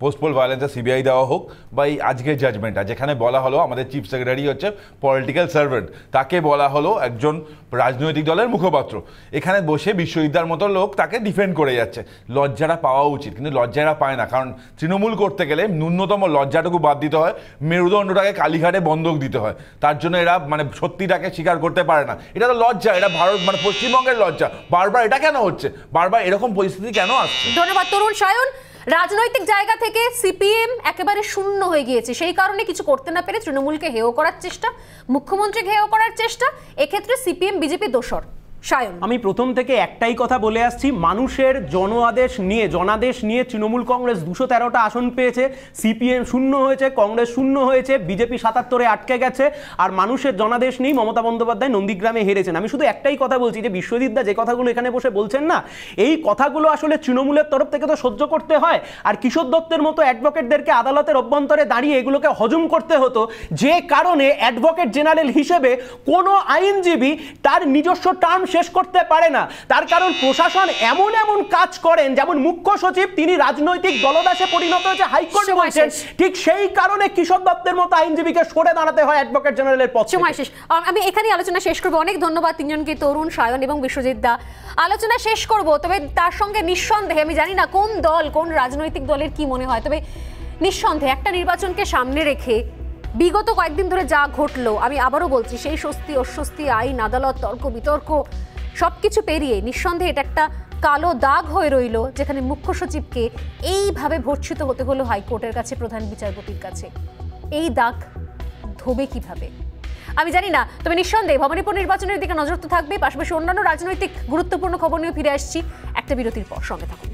পোস্টপোল ভায়োলেন্সে সিবিআই দেওয়া হোক, বা এই আজকের জাজমেন্টটা যেখানে বলা হলো আমাদের চিফ সেক্রেটারি হচ্ছে পলিটিক্যাল সার্ভেন্ট, তাকে বলা হলো একজন রাজনৈতিক দলের মুখপাত্র। এখানে বসে বিশ্ববিদ্যার মতো লোক তাকে ডিফেন্ড করে যাচ্ছে। লজ্জাটা পাওয়া উচিত, কিন্তু লজ্জাটা পায় না, কারণ তৃণমূল করতে গেলে ন্যূনতম লজ্জাটুকু বাদ দিতে হয়, মেরুদণ্ডটাকে কালীঘাটে বন্ধক দিতে হয়। তার জন্য এরা মানে সত্যিটাকে স্বীকার করতে পারে না। এটা তো লজ্জা, এটা ভারত মানে পশ্চিমবঙ্গের লজ্জা। বারবার এটা কেন হচ্ছে? বারবার এরকম পরিস্থিতি কেন আসছে? ধন্যবাদ তরুণ। সায়ন, রাজনৈতিক জায়গা থেকে সিপিএম একেবারে শূন্য হয়ে গিয়েছে, সেই কারণে কিছু করতে না পেরে তৃণমূলকে হেয় করার চেষ্টা, মুখ্যমন্ত্রীকে হেয় করার চেষ্টা, এক্ষেত্রে সিপিএম বিজেপি দোষর। সায়ন, আমি প্রথম থেকে একটাই কথা বলে আসছি, মানুষের জনাদেশ নিয়ে তৃণমূল কংগ্রেস 213টা আসন পেয়েছে, সিপিএম শূন্য হয়েছে, কংগ্রেস শূন্য হয়েছে, বিজেপি 77-এ আটকে গেছে, আর মানুষের জনাদেশ নেই, মমতা বন্দ্যোপাধ্যায় নন্দীগ্রামে হেরেছেন। আমি শুধু একটাই কথা বলছি যে বিশ্বজিৎদা যে কথাগুলো এখানে বসে বলছেন না, এই কথাগুলো আসলে তৃণমূলের তরফ থেকে তো সহ্য করতে হয়, আর কিশোর দত্তের মতো অ্যাডভোকেটদেরকে আদালতের অভ্যন্তরে দাঁড়িয়ে এগুলোকে হজম করতে হতো, যে কারণে অ্যাডভোকেট জেনারেল হিসেবে কোনো আইনজীবী তার নিজস্ব টার্ম শেষ করতে পারে না। তার কারণ প্রশাসন এমন কাজ করেন, যেমন মুখ্য সচিব তিনি রাজনৈতিক দলদাসে পরিণত হয়েছে, হাইকোর্ট বলছেন, ঠিক সেই কারণে কিশোর দত্তের মতো আইনজীবীকে সরে দাঁড়াতে হয় অ্যাডভোকেট জেনারেলের পক্ষে। সময় শেষ। আমি এখানেই আলোচনা শেষ করব। অনেক ধন্যবাদ তিনজনকে, তরুণ, সায়ন এবং বিশ্বজিৎ দা। আলোচনা শেষ করব, তবে তার সঙ্গে নিঃসন্দেহে, আমি জানি না কোন দল কোন রাজনৈতিক দলের কি মনে হয়, তবে নিঃসন্দেহে একটা নির্বাচনকে সামনে রেখে বিগত কয়েকদিন ধরে যা ঘটলো, আমি আবারও বলছি, সেই স্বস্তি অস্বস্তি, আইন আদালত, তর্ক বিতর্ক সবকিছু পেরিয়ে নিঃসন্দেহে এটা একটা কালো দাগ হয়ে রইল, যেখানে মুখ্য সচিবকে এইভাবে ভর্ৎসিত হতে হলো হাইকোর্টের কাছে, প্রধান বিচারপতির কাছে। এই দাগ ধোবে কিভাবে আমি জানি না, তবে নিঃসন্দেহে ভবানীপুর নির্বাচনের দিকে নজর তো থাকবে। পাশাপাশি অন্যান্য রাজনৈতিক গুরুত্বপূর্ণ খবর নিয়ে ফিরে আসছি একটা বিরতির পর, সঙ্গে থাকুন।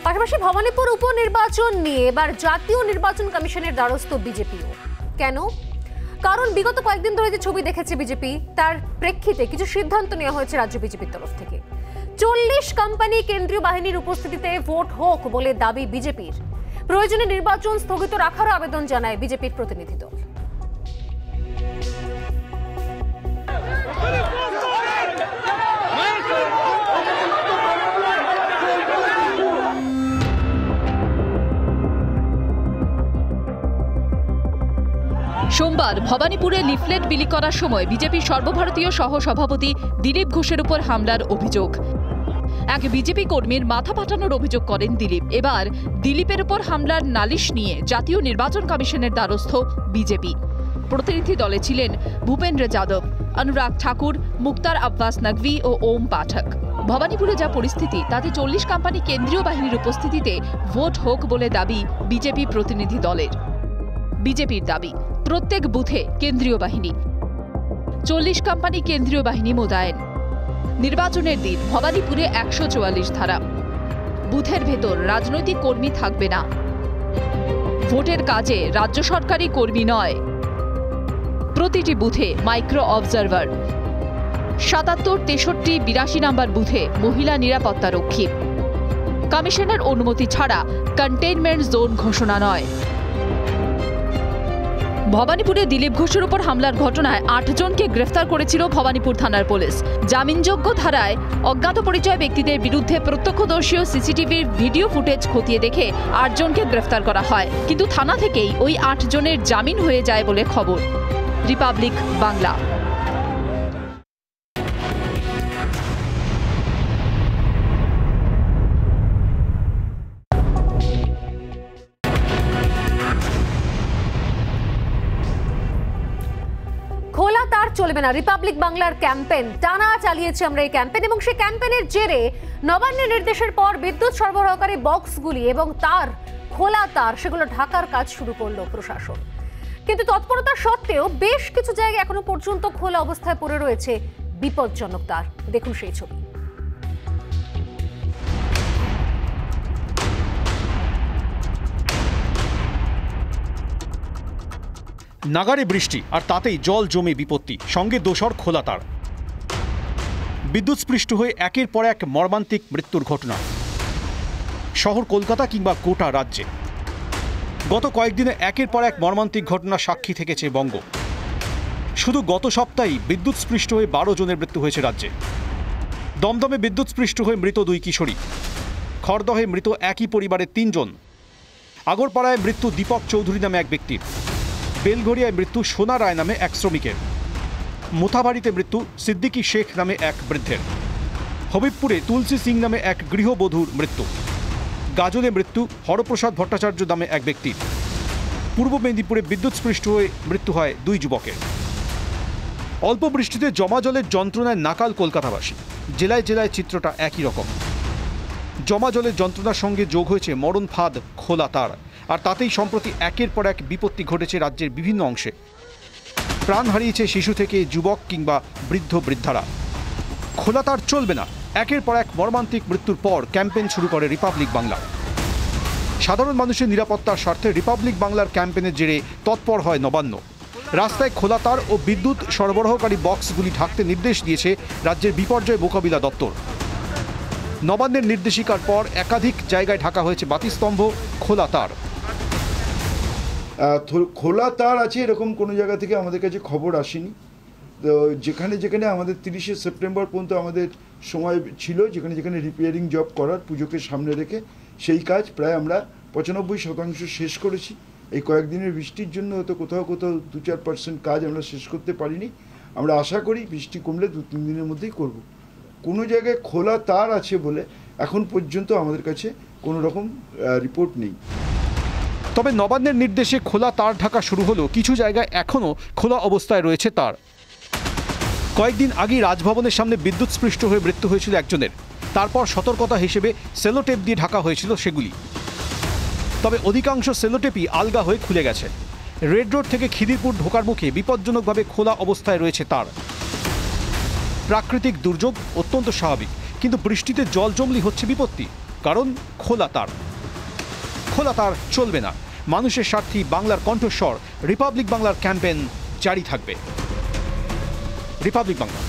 পাশাপাশি ভবানীপুর উপনির্বাচন নিয়ে এবার জাতীয় নির্বাচন কমিশনের দ্বারস্থ বিজেপিও। কেন? কারণ বিগত কয়েকদিন ধরে যে ছবি দেখেছে বিজেপি, তার প্রেক্ষিতে কিছু সিদ্ধান্ত নেওয়া হয়েছে রাজ্য বিজেপির তরফ থেকে। 40 কোম্পানি কেন্দ্রীয় বাহিনীর উপস্থিতিতে ভোট হোক বলে দাবি বিজেপির। প্রয়োজনে নির্বাচন স্থগিত রাখারও আবেদন জানায় বিজেপির প্রতিনিধি দল। সোমবার ভবানীপুরে লিফলেট বিলি করার সময় বিজেপি সর্বভারতীয় সহ সভাপতি দিলীপ ঘোষের উপর হামলার অভিযোগ। এক বিজেপি কর্মীর মাথা ফাটানোর অভিযোগ করেন দিলীপ। এবার দিলীপের উপর হামলার নালিশ নিয়ে জাতীয় নির্বাচন কমিশনের দ্বারস্থ বিজেপি। প্রতিনিধি দলে ছিলেন ভূপেন্দ্র যাদব, অনুরাগ ঠাকুর, মুক্তার আব্বাস নকভি ও ওম পাঠক। ভবানীপুরে যা পরিস্থিতি তাতে 40 কোম্পানি কেন্দ্রীয় বাহিনীর উপস্থিতিতে ভোট হোক বলে দাবি বিজেপি প্রতিনিধি দলের। বিজেপির দাবি প্রত্যেক বুথে কেন্দ্রীয় বাহিনী, 40 কোম্পানি কেন্দ্রীয় বাহিনী মোতায়েন। নির্বাচনের দিন ভবানীপুরে 144 ধারা। বুথের ভেতর রাজনৈতিক কর্মী থাকবে না। ভোটের কাজে রাজ্য সরকারি কর্মী নয়। প্রতিটি বুথে মাইক্রো অবজারভার। 77, 63, 82 নম্বর বুথে মহিলা নিরাপত্তা রক্ষী। কমিশনের অনুমতি ছাড়া কন্টেইনমেন্ট জোন ঘোষণা নয়। ভবানীপুরে দিলীপ ঘোষের উপর হামলার ঘটনায় 8 জনকে গ্রেফতার করেছিল ভবানীপুর থানার পুলিশ। জামিনযোগ্য ধারায় অজ্ঞাত পরিচয় ব্যক্তিদের বিরুদ্ধে প্রত্যক্ষদর্শী ও সিসিটিভির ভিডিও ফুটেজ খতিয়ে দেখে 8 জনকে গ্রেফতার করা হয়, কিন্তু থানা থেকেই ওই 8 জনের জামিন হয়ে যায় বলে খবর। রিপাবলিক বাংলা। খোলা তার চলবে না, রিপাবলিক বাংলার ক্যাম্পেইন টানা চালিয়েছি আমরা এই ক্যাম্পেইন, এবং সেই ক্যাম্পেইনের জেরে নবান্নের নির্দেশের পর বিদ্যুৎ সরবরাহকারী বক্সগুলি এবং তার খোলা তার সেগুলো ঢাকার কাজ শুরু করলো প্রশাসন। কিন্তু তৎপরতা সত্ত্বেও বেশ কিছু জায়গায় এখনো পর্যন্ত খোলা অবস্থায় পড়ে রয়েছে বিপজ্জনক তার। দেখুন সেই ছবি। নাগারে বৃষ্টি আর তাতেই জল জমে বিপত্তি, সঙ্গে দোসর খোলা তার। বিদ্যুৎস্পৃষ্ট হয়ে একের পর এক মর্মান্তিক মৃত্যুর ঘটনা শহর কলকাতা কিংবা গোটা রাজ্যে। গত কয়েকদিনে একের পর এক মর্মান্তিক ঘটনা সাক্ষী থেকেছে বঙ্গ। শুধু গত সপ্তাহেই বিদ্যুৎস্পৃষ্ট হয়ে 12 জনের মৃত্যু হয়েছে রাজ্যে। দমদমে বিদ্যুৎস্পৃষ্ট হয়ে মৃত 2 কিশোরী, খড়দহে মৃত একই পরিবারের 3 জন, আগরপাড়ায় মৃত্যু দীপক চৌধুরী নামে এক ব্যক্তির, বেলঘরিয়ায় মৃত্যু সোনা রায় নামে এক শ্রমিকের, মোথাবাড়িতে মৃত্যু সিদ্দিকী শেখ নামে এক বৃদ্ধের, হবিবপুরে তুলসী সিং নামে এক গৃহবধূর মৃত্যু, গাজলে মৃত্যু হরপ্রসাদ ভট্টাচার্য নামে এক ব্যক্তির, পূর্ব মেদিনীপুরে বিদ্যুৎস্পৃষ্ট হয়ে মৃত্যু হয় 2 যুবকের। অল্প বৃষ্টিতে জমা জলের যন্ত্রণায় নাকাল কলকাতাবাসী। জেলায় জেলায় চিত্রটা একই রকম। জমা জলের যন্ত্রণার সঙ্গে যোগ হয়েছে মরণ ফাঁদ খোলা তার, আর তাতেই সম্প্রতি একের পর এক বিপত্তি ঘটেছে রাজ্যের বিভিন্ন অংশে। প্রাণ হারিয়েছে শিশু থেকে যুবক কিংবা বৃদ্ধ বৃদ্ধারা। খোলা তার চলবে না, একের পর এক মর্মান্তিক মৃত্যুর পর ক্যাম্পেইন শুরু করে রিপাবলিক বাংলা। সাধারণ মানুষের নিরাপত্তার স্বার্থে রিপাবলিক বাংলার ক্যাম্পেইনের জেরে তৎপর হয় নবান্ন। রাস্তায় খোলা তার ও বিদ্যুৎ সরবরাহকারী বক্সগুলি ঢাকতে নির্দেশ দিয়েছে রাজ্যের বিপর্যয় মোকাবিলা দপ্তর। নবান্নের নির্দেশিকার পর একাধিক জায়গায় ঢাকা হয়েছে বাতিস্তম্ভ, খোলা তার। খোলা তার আছে এরকম কোনো জায়গা থেকে আমাদের কাছে খবর আসেনি। তো যেখানে যেখানে আমাদের 30শে সেপ্টেম্বর পর্যন্ত আমাদের সময় ছিল, যেখানে যেখানে রিপেয়ারিং জব করার পুজোকে সামনে রেখে, সেই কাজ প্রায় আমরা 95% শেষ করেছি। এই কয়েকদিনের বৃষ্টির জন্য হয়তো কোথাও কোথাও 2-4% কাজ আমরা শেষ করতে পারিনি। আমরা আশা করি বৃষ্টি কমলে 2-3 দিনের মধ্যেই করব। কোনো জায়গায় খোলা তার আছে বলে এখন পর্যন্ত আমাদের কাছে কোনো রকম রিপোর্ট নেই। তবে নবান্নের নির্দেশে খোলা তার ঢাকা শুরু হলেও কিছু জায়গায় এখনও খোলা অবস্থায় রয়েছে তার। কয়েকদিন আগেই রাজভবনের সামনে বিদ্যুৎস্পৃষ্ট হয়ে মৃত্যু হয়েছিল একজনের। তারপর সতর্কতা হিসেবে সেলোটেপ দিয়ে ঢাকা হয়েছিল সেগুলি। তবে অধিকাংশ সেলোটেপই আলগা হয়ে খুলে গেছে। রেড রোড থেকে খিদিরপুর ঢোকার মুখে বিপজ্জনকভাবে খোলা অবস্থায় রয়েছে তার। প্রাকৃতিক দুর্যোগ অত্যন্ত স্বাভাবিক, কিন্তু বৃষ্টিতে জল জমলি হচ্ছে বিপত্তি, কারণ খোলা তার। খোলা তার চলবে না, মানুষের স্বার্থে বাংলার কণ্ঠস্বর রিপাবলিক বাংলার ক্যাম্পেইন জারি থাকবে। রিপাবলিক বাংলা।